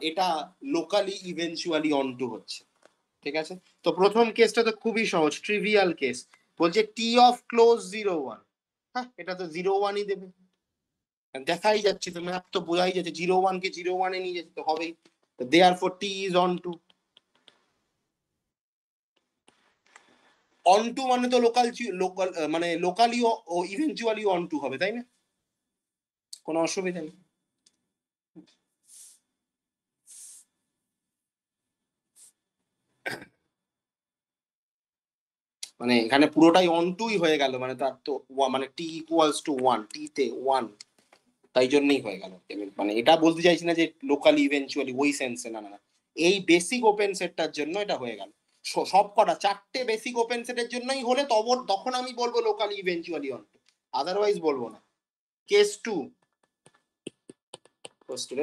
এটা লোকালি ইভেনচুয়ালি অনটু হচ্ছে। ঠিক আছে, তো প্রথম কেসটা তো খুবই সহজ, ট্রিভিয়াল কেস। বলছে টি অফ ক্লোজ 0 1, হ্যাঁ এটা তো 0 1ই দেবে, দেখাই যাচ্ছে, তো ম্যাপ তো বোঝাই যাচ্ছে 0 1 কে 0 1 এ নিয়ে যেতে হবেই, দেয়ারফর টি ইজ অনটু। অনটু মানে তো লোকাল মানে লোকালি ও ইভেনচুয়ালি অনটু হবে, তাই না? কোনো অসুবিধা নেই। মানে এখানে পুরোটাই অনটুই হয়ে গেল, মানে তার তো মানে টি ইকুয়ালস টু 1, টি তে 1, তাই জন্যই হয়ে গেল। মানে এটা বলতে চাইছি না যে লোকালি ইভেনচুয়ালি ওই সেন্সে, না না, এই বেসিক ওপেন সেটটার জন্য এটা হয়ে গেল। সব কটা 4টে বেসিক ওপেন সেটের জন্যই হলে তখন আমি বলবো লোকালি ইভেনচুয়ালি অনটু, আদারওয়াইজ বলবো না। কেস 2,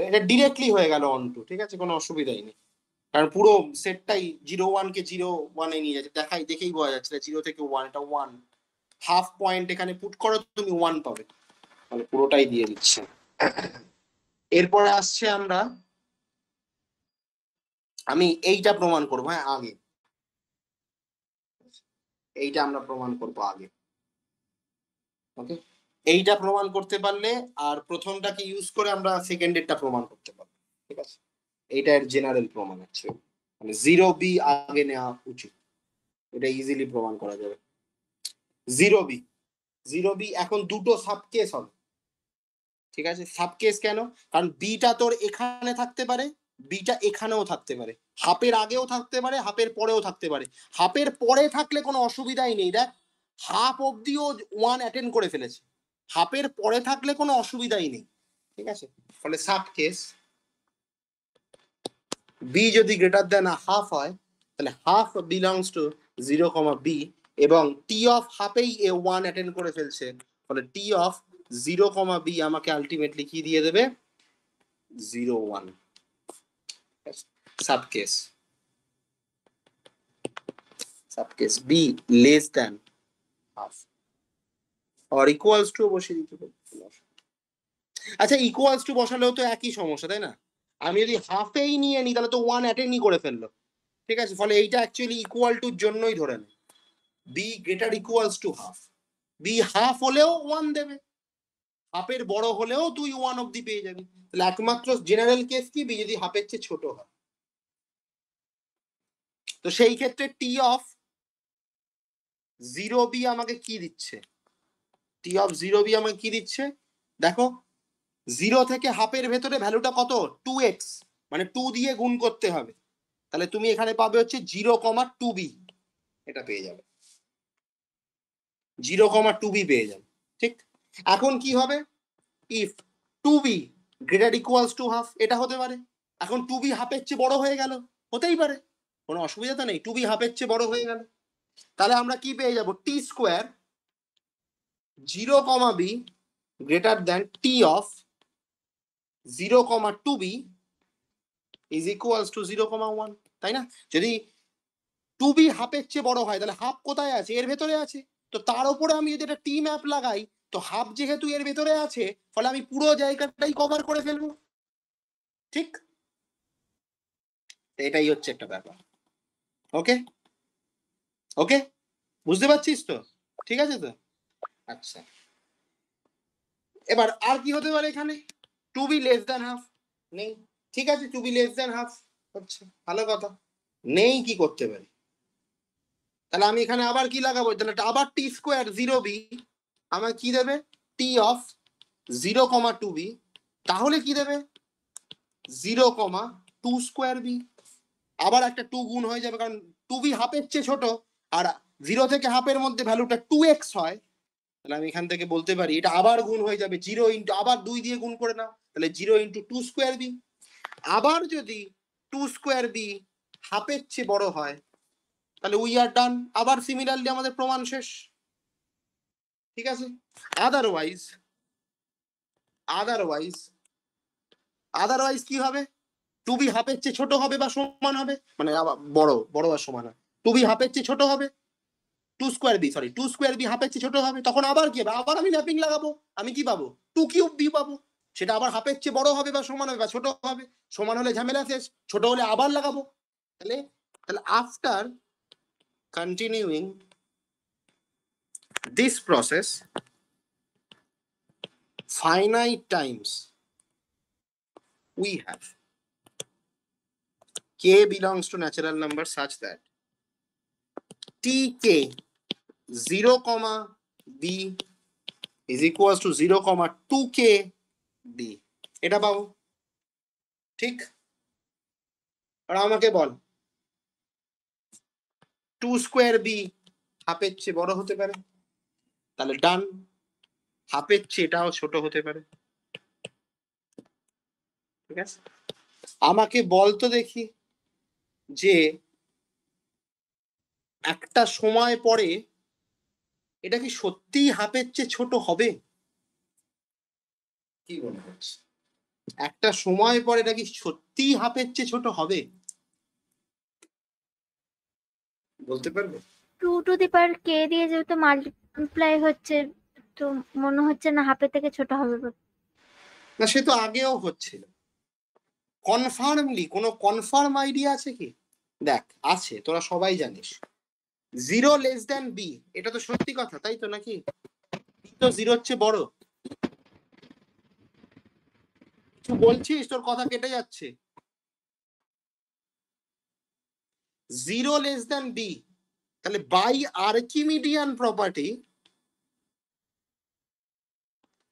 এটা ডিরেক্টলি হয়ে গেল অনটু, ঠিক আছে, কোনো অসুবিধাই নেই, কারণ পুরো সেটটাই 0 1 কে 0 1 এ নিয়ে যাচ্ছে, দেখেই বোঝা যাচ্ছে 0 থেকে 1, এটা 1, হাফ পয়েন্ট এখানে পুট করো তুমি 1 পাবে, তাহলে পুরোটাই দিয়ে দিচ্ছে। এরপরে আসছে আমি এইটা প্রমাণ করবো, হ্যাঁ আগে এইটা আমরা প্রমাণ করবো আগে। ওকে, এইটা প্রমাণ করতে পারলে আর প্রথমটাকে ইউজ করে আমরা সেকেন্ডেরটা প্রমাণ করতে পারবো, ঠিক আছে। এইটা এর জেনারেল প্রমাণ হচ্ছে, মানে 0b আগে নেওয়া উচিত, এটা ইজিলি প্রমাণ করা যাবে। 0b এখন দুটো সাবকেস হবে, ঠিক আছে। সাবকেস কেন? কারণ বিটা তোর এখানে থাকতে পারে, বিটা এখানেও থাকতে পারে, হাফের আগেও থাকতে পারে, হাফের পরেও থাকতে পারে। হাফের পরে থাকলে কোনো অসুবিধাই নেই, দেখ হাফ অব্দিও 1 অ্যাটেন্ড করে ফেলেছে, হাফের পরে থাকলে কোনো অসুবিধাই নেই, ঠিক আছে। ফলে সাবকেস বি যদি গ্রেটার দেন হাফ হয়, তাহলে হাফ বিলংস টু 0, বি, এবং টি অফ হাফেই এ 1 অ্যাটেন্ড করে ফেলছে, ফলে টি অফ 0, বি আমাকে আলটিমেটলি কি দিয়ে দেবে? 0 1। Subcase B less than half or equals to বসিয়ে দিতে পারি। আচ্ছা, ইকুয়ালস টু বসালেও তো একই সমস্যা, তাই না? আমি যদি হাফেই নিয়ে নিই তাহলে তো 1 অ্যাটেন্ডই করে ফেললো, ঠিক আছে। ফলে এইটা অ্যাকচুয়ালি ইকুয়াল টুর জন্যই ধরে নেয়, B greater equals to half. B half হলেও 1 দেবে, হাফের বড় হলেও তুই 1 অব্দি পেয়ে যাবি। তাহলে একমাত্র জেনারেল কেস কি, বি যদি হাফের চেয়ে ছোট হয়। তো সেই ক্ষেত্রে টি অফ 0b আমাকে কি দিচ্ছে? টি অফ 0b আমাকে কি দিচ্ছে দেখো, 0 থেকে হাফের ভেতরে ভ্যালুটা কত? 2x, মানে 2 দিয়ে গুণ করতে হবে, তাহলে তুমি এখানে পাবে হচ্ছে 0,2b, এটা পেয়ে যাবে 0,2b পেয়ে যাবে, ঠিক। এখন কি হবে? If 2b greater equals to half, এটা হতে পারে। এখন 2b হাফের চেয়ে বড় হয়ে গেল, হতেই পারে, কোনো অসুবিধা তো নেই, 2b হাফের চেয়ে বড় হয়ে গেল, তাহলে আমরা কি পেয়ে যাব? T square 0, b greater than T of 0,2b is equals to 0,1, তাই না? যদি 2b হাফের চেয়ে বড় হয় তাহলে হাফ কোথায় আছে? এর ভেতরে আছে, তো তার উপরে আমি যদি একটা টি ম্যাপ লাগাই, তো হাফ যেহেতু এর ভেতরে আছে, ফলে আমি পুরো জায়গাটাই কভার করে ফেলবো, ঠিক। এটাই হচ্ছে একটা ব্যাপার। ওকে ওকে, বুঝতে পারছিস তো? ঠিক আছে তো? আচ্ছা, এবার আর কি হতে পারে এখানে? 2b লেস দ্যান হাফ নেই, ঠিক আছে, 2b লেস দ্যান হাফ হচ্ছে, ভালো কথা। নেই, কি করতে পারি? তাহলে আমি এখানে আবার কি লাগাবো? তাহলে আবার টি স্কোয়ার 0b আমার কি দেবে? টি অফ 0,2b, তাহলে কি দেবে? 0,2 স্কোয়ার বি, আবার একটা 2 গুণ হয়ে যাবে, কারণ 2b হাফের চেয়ে ছোট, আর 0 থেকে হাফের মধ্যে ভ্যালুটা 2x হয়, তাহলে আমি এখান থেকে বলতে পারি এটা আবার গুণ হয়ে যাবে 0 ইন্টু, আবার 2 দিয়ে গুণ করে নাও, তাহলে 0 ইন্টু 2 স্কোয়ার বি। আবার যদি 2 স্কোয়ার বি হাফের চেয়ে বড় হয়, তাহলে উই আর ডান, আবার সিমিলারলি আমাদের প্রমাণ শেষ, ঠিক আছে। আদারওয়াইজ কি হবে? 2b হাফের চেয়ে ছোট হবে বা সমান হবে, মানে বড় বা সমান হয়, 2b হাফের চেয়ে ছোট হবে, টু স্কোয়ার বি হাফের চেয়ে ছোট হবে, তখন আবার কি হবে, আবার আমি ম্যাপিং লাগাবো, আমি কি পাবো, 2³ পাবো, সেটা আবার হাফের চেয়ে বড় হবে বা সমান হবে বা ছোট হবে, সমান হলে ঝামেলা শেষ, ছোট হলে আবার লাগাবো। তাহলে after continuing this process finite times we have k belongs to natural number such that tk 0, b is equals to 0, 2k b, এটা পাবো। ঠিক, আর আমাকে বল 2 স্কোয়ার বি হাফের চেয়ে বড় হতে পারে, তাহলে ডান, হাফের চেয়ে এটাও ছোট হতে পারে। ঠিক আছে, আমাকে বলতো দেখি যে একটা সময় পরে এটা কি সত্যিই হাফের চেয়ে ছোট হবে? কি মনে হচ্ছে, একটা সময় পরে এটা কি সত্যিই হাফের চেয়ে ছোট হবে? বলতে পারবে? 2 টু দি পাওয়ার k দিয়ে যেহেতু মাল্টিপ্লাই হচ্ছে, তো মনে হচ্ছে না হাফের থেকে ছোট হবে। না, সে তো আগেও হচ্ছিল। কনফার্মলি কোনো কনফার্ম আইডিয়া আছে কি? দেখ আছে, তোরা সবাই জানিস 0 লেস দ্যান বি, এটা তো সত্যি কথা, তাই তো নাকি? তো 0 হচ্ছে বড়, তুই বলছিস, তোর কথা কেটে যাচ্ছে। 0 লেস দ্যান বি, তাহলে by Archimedean property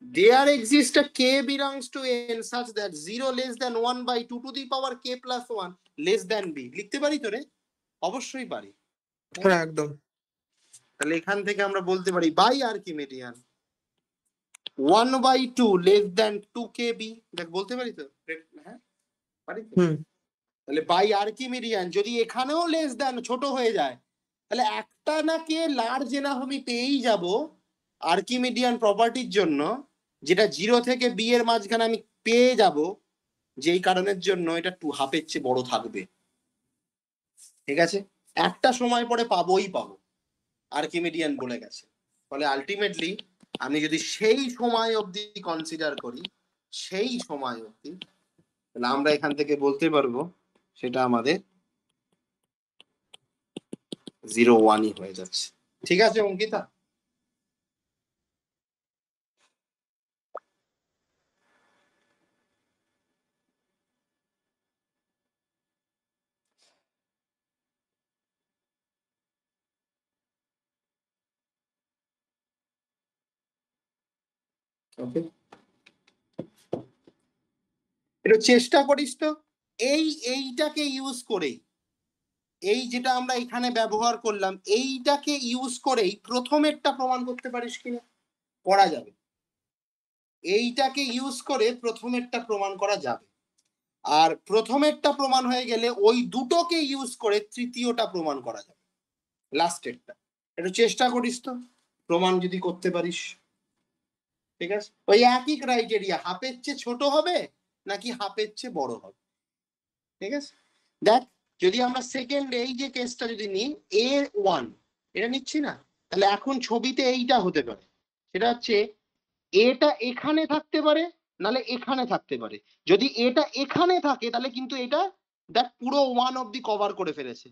there exists a k belongs to n such that 0 less than 1 by 2 to the power k plus 1 less than b, লিখতে পারি তো রে? অবশ্যই পারি। হ্যাঁ একদম। তাহলে এখান থেকে আমরা বলতে পারি by Archimedean 1 by 2 less than 2kb, দেখ বলতে পারি তো? হ্যাঁ পারি তো। তাহলে বাই আর্কিমিডিয়ান যদি এখানেও লেস দ্যান ছোট হয়ে যায়, তাহলে একটা না কে লার্জ এনাফ আমি পেয়েই যাব আর্কিমিডিয়ান প্রপার্টির জন্য, যেটা 0 থেকে b এর মাঝখানে আমি পেয়ে যাব, যেই কারণের জন্য এটা 2 হাফের চেয়ে বড় থাকবে। ঠিক আছে, একটা সময় পরে পাবোই পাবো, আর্কিমিডিয়ান বলে গেছে। ফলে আলটিমেটলি আমি যদি সেই সময় অবধি কনসিডার করি, সেই সময় অবধি, তাহলে আমরা এখান থেকে বলতে পারবো সেটা আমাদের 0, 1ই হয়ে যাচ্ছে। ঠিক আছে অঙ্কিতা? ওকে, একটু চেষ্টা করিস তো এইটাকে ইউজ করেই, এই যেটা আমরা এখানে ব্যবহার করলাম, এইটাকে ইউজ করেই প্রথমেরটা প্রমাণ করতে পারিস কিনা? করা যাবে, এইটাকে ইউজ করে প্রথমেরটা প্রমাণ করা যাবে। আর প্রথমেরটা প্রমাণ হয়ে গেলে ওই দুটোকে ইউজ করে তৃতীয়টা প্রমাণ করা যাবে, লাস্টেরটা। একটু চেষ্টা করিস তো, প্রমাণ যদি করতে পারিস। ঠিক আছে, ওই একই ক্রাইটেরিয়া, হাফের চেয়ে ছোট হবে নাকি হাফের চেয়ে বড় হবে। ঠিক আছে, দেখ যদি আমরা সেকেন্ড এই যে কেসটা যদি নিই A1, এটা নিচ্ছি না, তাহলে এখন ছবিতে এইটা হতে পারে, সেটা হচ্ছে এটা এখানে থাকতে পারে, নালে এখানে থাকতে পারে। যদি এটা এখানে থাকে তাহলে কিন্তু এটা দেখ পুরো 1 অব্দি কভার করে ফেলেছে।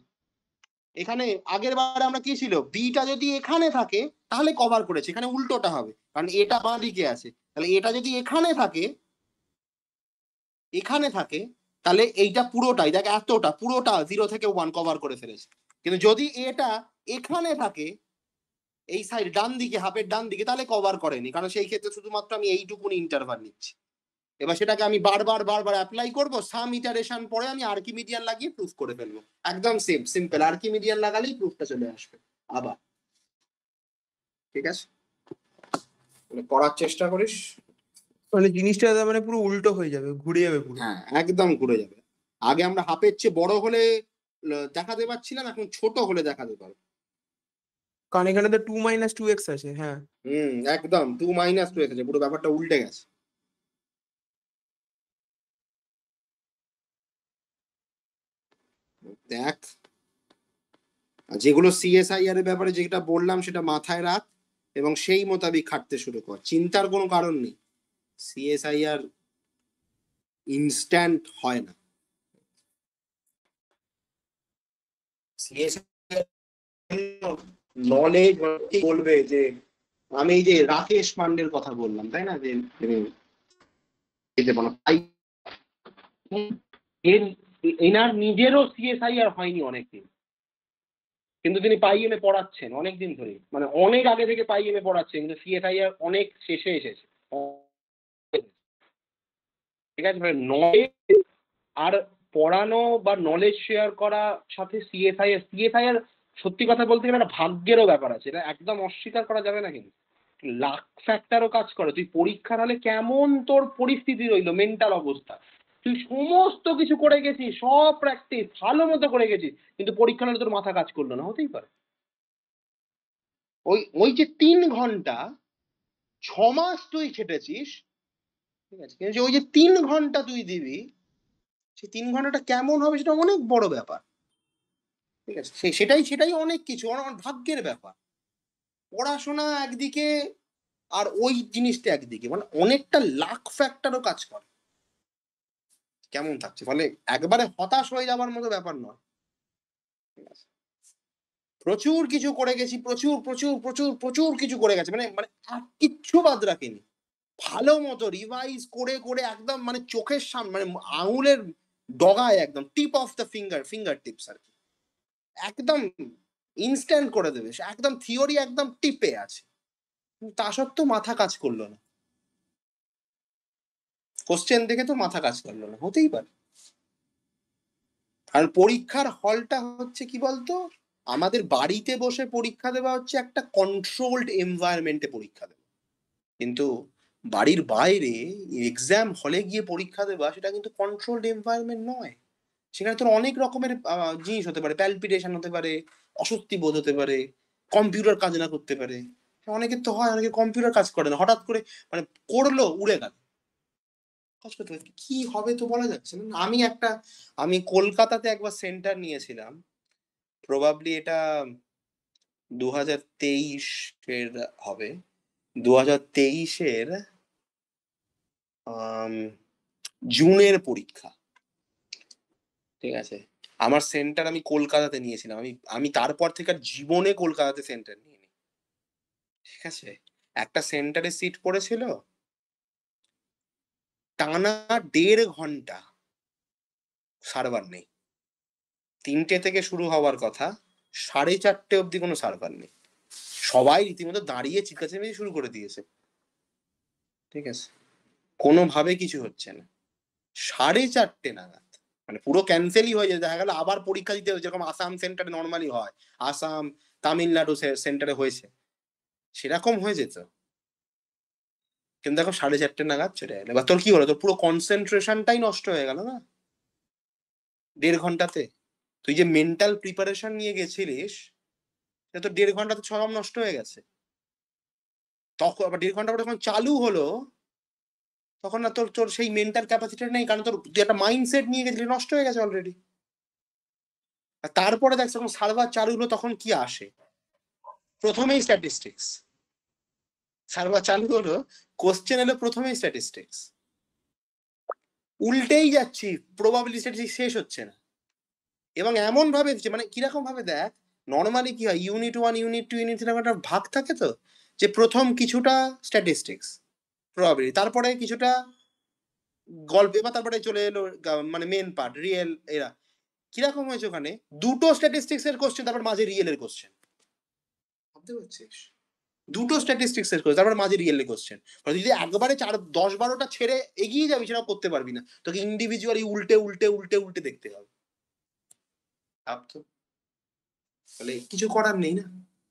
এখানে আগের বারে আমরা কি ছিল, বিটা যদি এখানে থাকে তাহলে কভার করেছে, এখানে উল্টোটা হবে, কারণ এটা বাঁ দিকে আছে। তাহলে এটা যদি এখানে থাকে, তাহলে এইটা পুরোটাই দেখ, এতটা পুরোটা 0 থেকে 1 কভার করে ফেলেছে। কিন্তু যদি এটা এখানে থাকে, এই সাইড ডান দিকে, হাফের ডান দিকে, তাহলে কভার করেনি, কারণ সেই ক্ষেত্রে শুধুমাত্র আমি এইটুকুনি ইন্টারভাল নিচ্ছি। এবার সেটাকে আমি বারবার অ্যাপ্লাই করব, সাম ইটারেশন পরে আমি আর্কিমিডিয়ান লাগিয়ে প্রুফ করে ফেলবো। একদম সিম্পল, আর্কিমিডিয়ান লাগালেই প্রুফটা চলে আসবে আবার। ঠিক আছে, করার চেষ্টা করিস, মানে জিনিসটা মানে পুরো উল্টো হয়ে যাবে, ঘুরে যাবে পুরো। হ্যাঁ একদম ঘুরে যাবে। আগে আমরা হাফের চেয়ে বড় হলে দেখাতে পারছিলাম, এখন ছোট হলে দেখাতে পারবো, কারণ এখানে তো 2 - 2x আছে। হ্যাঁ একদম 2 - 2 এসেছে, পুরো ব্যাপারটা উল্টে গেছে। দেখ আর যেগুলো সিএসআইআর এর ব্যাপারে যেটা বললাম সেটা মাথায় রাখ এবং সেই মোতাবেক খাটতে শুরু কর, চিন্তার কোনো কারণ নেই। সিএসআইআর ইনস্ট্যান্ট হয় না। নলেজ বলবে যে আমি এই যে রাকেশ পান্ডের কথা বললাম, তাই না, যে এনার নিজেরও সিএসআইআর হয়নি অনেকদিন, কিন্তু তিনি পাইএমএ পড়াচ্ছেন অনেকদিন ধরে, মানে অনেক আগে থেকে পাইএমএ পড়াচ্ছেন, কিন্তু সিএসআইআর অনেক শেষে এসেছে। ঠিক আছে, মানে নলেজ আর পড়ানো বা নলেজ শেয়ার করা সাথে সিএসআইআর সত্যি কথা বলতে গেলে একটা ভাগ্যেরও ব্যাপার আছে, এটা একদম অস্বীকার করা যাবে না। কিন্তু লাক ফ্যাক্টরও কাজ করে। তুই পরীক্ষার হলে কেমন তোর পরিস্থিতি রইলো, মেন্টাল অবস্থা, তুই সমস্ত কিছু করে গেছিস, সব প্র্যাকটিস ভালো মতো করে গেছিস, কিন্তু পরীক্ষার হলে তোর মাথা কাজ করলো না, হতেই পারে। ওই যে 3 ঘন্টা 6 মাস তুই খেটেছিস, ঠিক আছে, কিন্তু ওই যে 3 ঘন্টা তুই দিবি, সেই 3 ঘন্টাটা কেমন হবে সেটা অনেক বড় ব্যাপার। ঠিক আছে, সেটাই অনেক কিছু, অনেক ভাগ্যের ব্যাপার। পড়াশোনা একদিকে আর ওই জিনিসটা একদিকে, মানে অনেকটা লাক ফ্যাক্টরও কাজ করে কেমন থাকছে। ফলে একবারে হতাশ হয়ে যাবার মতো ব্যাপার নয়। ঠিক আছে, প্রচুর কিছু করে গেছি, প্রচুর প্রচুর প্রচুর প্রচুর কিছু করে গেছে, মানে মানে আর কিচ্ছু বাদ রাখেনি, ভালো মতো রিভাইজ করে করে একদম মানে চোখের সামনে, মানে আঙুলের ডগায় একদম tip of the finger tips আর কি, একদম ইনস্ট্যান্ট করে দেবে, একদম থিওরি একদম টিপে আছে, তা সত্ত্বেও মাথা কাজ করলো না, কোশ্চেন দেখে তো মাথা কাজ করলো না, হতেই পারে। কারণ পরীক্ষার হলটা হচ্ছে কি বলতো, আমাদের বাড়িতে বসে পরীক্ষা দেওয়া হচ্ছে একটা কন্ট্রোলড এনভায়রনমেন্টে পরীক্ষা দেওয়া, কিন্তু বাড়ির বাইরে এক্সাম হলে গিয়ে পরীক্ষা দেওয়া সেটা কিন্তু কন্ট্রোলড এনভায়রনমেন্ট নয়। সেখানে তোর অনেক রকমের জিনিস হতে পারে, প্যালপিটেশন হতে পারে, অস্বস্তি বোধ হতে পারে, কম্পিউটার কাজ না করতে পারে। অনেকের তো হয়, অনেকে কম্পিউটার কাজ করে না, হঠাৎ করে মানে করলো উড়ে গেল, কাজ করতে পারে, কি হবে তো বলা যাচ্ছে না। আমি কলকাতাতে একবার সেন্টার নিয়েছিলাম, প্রবাবলি এটা 2023 হবে, 2023 জুনের পরীক্ষা। ঠিক আছে, আমার সেন্টার আমি কলকাতাতে নিয়েছিলাম, আমি তারপর থেকে আর জীবনে কলকাতাতে সেন্টার নিইনি। ঠিক আছে, একটা সেন্টারে সিট পড়েছিল, টানা 1.5 ঘন্টা সার্ভার নেই, 3টে থেকে শুরু হওয়ার কথা, 4:30 অব্দি কোনো সার্ভার নেই, সবাই রীতিমতো দাঁড়িয়ে চিৎকার শুরু করে দিয়েছে। ঠিক আছে, কোনোভাবে কিছু হচ্ছে না, 4:30 নাগাদ মানে পুরো ক্যান্সেলই হয়ে যায়, দেখা গেল আবার পরীক্ষা দিতে হয়েছে, যেরকম আসাম সেন্টারে নর্মালি হয়, আসাম তামিলনাড়ু সেন্টারে হয়েছে, সেরকম হয়ে যেত, কিন্তু দেখো 4:30 নাগাদ চলে গেল। এবার তোর কি হলো, তোর পুরো কনসেন্ট্রেশনটাই নষ্ট হয়ে গেল না 1.5 ঘন্টাতে। তুই যে মেন্টাল প্রিপারেশন নিয়ে গেছিলিস, সেটা তো 1.5 ঘন্টাতে সব নষ্ট হয়ে গেছে। তখন আবার 1.5 ঘন্টা পরে যখন চালু হলো, তখন না তোর সেই মেন্টাল ক্যাপাসিটি নেই, কারণ তোর তুই একটা মাইন্ডসেট নিয়ে গেছিলি, নষ্ট হয়ে গেছে অলরেডি। আর তারপরে দেখ যখন সার্ভার চালু হলো তখন কি আসে, প্রথমেই স্ট্যাটিস্টিক্স। সার্ভার চালু হলো, কোশ্চেন এলো প্রথমেই স্ট্যাটিস্টিক্স, উল্টেই যাচ্ছি, প্রবাবিলিটি স্ট্যাটিস্টিক্স শেষ হচ্ছে না। এবং এমন ভাবে মানে কিরকম ভাবে দেখ, নর্মালি কি হয়, ইউনিট 1 ইউনিট 2 ইউনিট 3 একটা ভাগ থাকে তো, যে প্রথম কিছুটা স্ট্যাটিস্টিক্স প্রবাবিলিটি, তারপরে কিছুটা গল্প, এবার তারপরে চলে এলো মানে মেন পার্ট রিয়েল। এরা কিরকম হয়েছে, ওখানে 2টো স্ট্যাটিস্টিক্স এর কোশ্চেন, তারপর মাঝে রিয়েল এর কোশ্চেন, ভাবতে পারছিস, 2টো স্ট্যাটিস্টিক্স এর কোশ্চেন, তারপর মাঝে রিয়েল এর কোশ্চেন। যদি একবারে 10-12টা ছেড়ে এগিয়ে যাবি, সেটাও করতে পারবি না, তোকে ইন্ডিভিজুয়ালি উল্টে উল্টে উল্টে উল্টে দেখতে হবে। ভাবতো, তাহলে কিছু করার নেই না।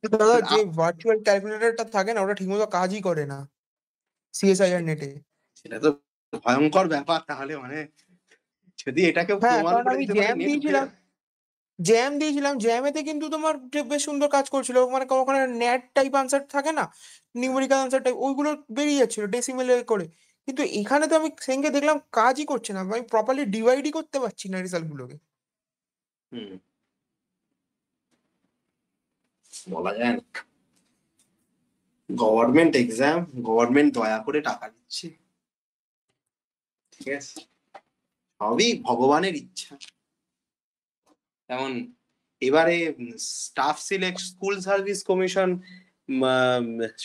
দাদা যে ভার্চুয়াল ক্যালকুলেটরটা থাকে না, ওটা ঠিকমতো কাজই করে না সিএসআইআর নেটে। সেটা তো ভয়ঙ্কর ব্যাপার, তাহলে মানে যদি এটাকে হ্যাঁ, প্রমাণ কারণ করে আমি দিতে পারে জ্যাম দিয়েছিলাম, জ্যামেতে কিন্তু তোমার বেশ সুন্দর কাজ করছিল, মানে ওখানে ন্যাট টাইপ আনসার থাকে না, নিউমেরিক্যাল আনসার টাইপ, ওইগুলো বেরিয়ে যাচ্ছিল ডেসিমেলে করে। কিন্তু এখানে তো আমি সেদিনকে দেখলাম কাজই করছে না, আমি প্রপারলি ডিভাইডই করতে পারছি না রেজাল্ট গুলোকে। বলা যায় না। গভর্নমেন্ট এক্সাম, গভর্নমেন্ট দয়া করে টাকা দিচ্ছে, ঠিক আছে, সবই ভগবানের ইচ্ছা। যেমন এবারে staff select school service commission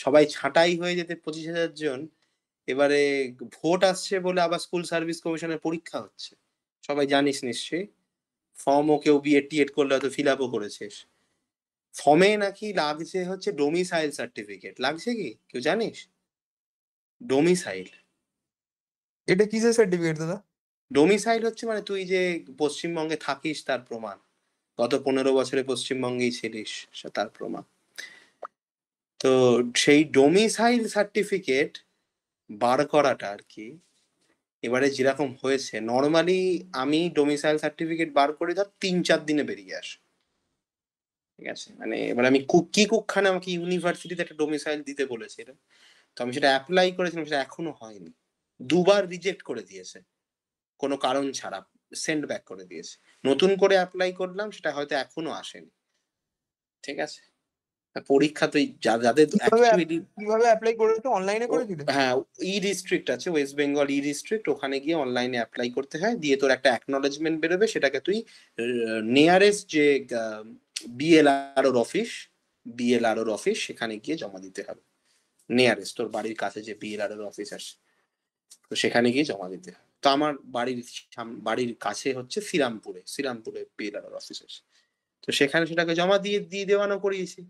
সবাই ছাঁটাই হয়ে যেতে 25,000 জন, এবারে ভোট আসছে বলে আবার স্কুল সার্ভিস কমিশনের পরীক্ষা হচ্ছে, সবাই জানিস নিশ্চয়ই। ফর্মও কেউ বিএড করলে হয়তো ফিল আপও করেছিস। ফর্মে নাকি লাগছে হচ্ছে ডোমিসাইল সার্টিফিকেট, লাগছে কি কেউ জানিস? ডোমিসাইল, এটা কিসের সার্টিফিকেট দাদা? ডোমিসাইল হচ্ছে মানে তুই যে পশ্চিমবঙ্গে থাকিস তার প্রমাণ, গত 15 বছরে পশ্চিমবঙ্গেই ছিলিস তার প্রমাণ। তো সেই ডোমিসাইল সার্টিফিকেট বার করাটা আর কি এবারে যেরকম হয়েছে, নর্মালি আমি ডোমিসাইল সার্টিফিকেট বার করে ধর 3-4 দিনে বেরিয়ে আসে, ঠিক আছে, মানে এবার আমি কুক্ষানে আমাকে ইউনিভার্সিটিতে একটা ডোমিসাইল দিতে বলেছিল, তো আমি সেটা অ্যাপ্লাই করেছিলাম, সেটা এখনো হয়নি, 2বার রিজেক্ট করে দিয়েছে কোনো কারণ ছাড়া, সেন্ড ব্যাক করে দিয়েছে। নতুন করে অ্যাপ্লাই করলাম, সেটা হয়তো এখনো আসেনি, ঠিক আছে। পরীক্ষা তো যাদের অ্যাকচুয়ালি কিভাবে অ্যাপ্লাই করেছো? অনলাইনে করেছিলে? হ্যাঁ, ই ডিস্ট্রিক্ট আছে, ওয়েস্ট বেঙ্গল ই ডিস্ট্রিক্ট, ওখানে গিয়ে অনলাইনে অ্যাপ্লাই করতে হয়, দিয়ে তোর একটা অ্যাকনলেজমেন্ট বেরোবে, সেটাকে তুই নিয়ারেস্ট যে বিএলআরওর অফিস সেখানে গিয়ে জমা দিতে হবে। নিয়ারেস্ট তোর বাড়ির কাছে যে বিএলআরওর অফিস আছে, তো সেখানে গিয়ে জমা দিতে হবে। তো আমার বাড়ির কাছে হচ্ছে শ্রীরামপুরে বিএলআরওর অফিস আছে, তো সেখানে সেটাকে জমা দিয়ে দেওয়ানো করিয়েছি।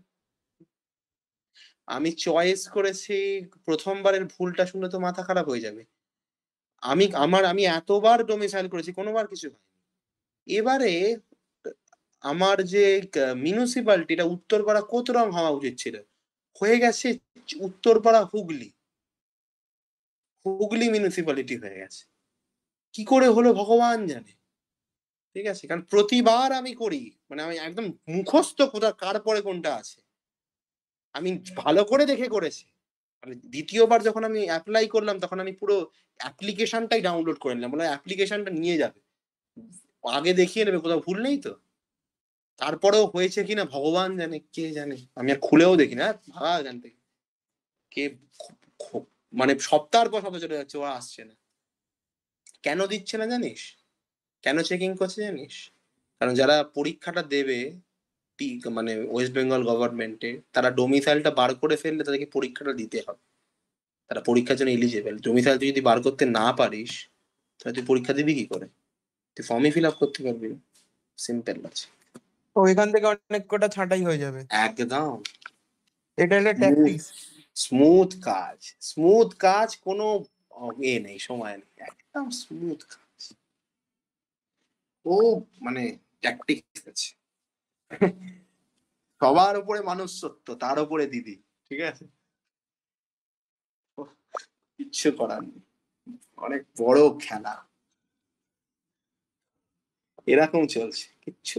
আমি চয়েস করেছি, প্রথমবারের ভুলটা শুনে তো মাথা খারাপ হয়ে যাবে। আমি এতবার ডোমিসাইল করেছি, কোনোবার কিছু হয়নি। এবারে আমার যে মিউনিসিপালিটিটা উত্তরপাড়া কোতরং হওয়া উচিত ছিল, হয়ে গেছে উত্তরপাড়া হুগলি মিউনিসিপালিটি হয়ে গেছে। কি করে হলো ভগবান জানে, ঠিক আছে, কারণ প্রতিবার আমি করি, মানে আমি একদম মুখস্থ কার পরে কোনটা আছে, আমি ভালো করে দেখে করেছি। মানে দ্বিতীয়বার যখন আমি অ্যাপ্লাই করলাম, তখন আমি পুরো অ্যাপ্লিকেশনটাই ডাউনলোড করে নিলাম, বলে অ্যাপ্লিকেশনটা নিয়ে যাবে, আগে দেখিয়ে নেবে কোথাও ভুল নেই তো। তারপরেও হয়েছে কিনা ভগবান জানে, কে জানে, আমি আর খুলেও দেখি না, ভাগা এখান থেকে। কে মানে সপ্তাহের পর সপ্তাহ চলে যাচ্ছে, ও আসছে না। কেন দিচ্ছে না জানিস? কেন চেকিং করছে জানিস? কারণ যারা পরীক্ষাটা দেবে মানে ওয়েস্ট বেঙ্গল গভর্নমেন্টে, তারা ডোমিসাইলটা বার করে ফেললে তাদেরকে পরীক্ষাটা দিতে হবে, তারা পরীক্ষার জন্য এলিজেবল। ডোমিসাইল তুই যদি বার করতে না পারিস, তাহলে তুই পরীক্ষা দিবি কি করে? তুই ফর্মই ফিল আপ করতে পারবি না, সিম্পল আছে। তো এখান থেকে অনেক কটা ছাঁটাই হয়ে যাবে। একদম এটা একটা ট্যাকটিক্স। স্মুথ কাজ, কোনো নেই, সময় নেই, একদম স্মুথ কাজ। ও মানে ট্যাকটিক্স আছে। সবার উপরে মানুষ সত্য, তার উপরে দিদি, ঠিক আছে, কিচ্ছু করার নেই, অনেক বড় খেলা, এরকম চলছে, কিচ্ছু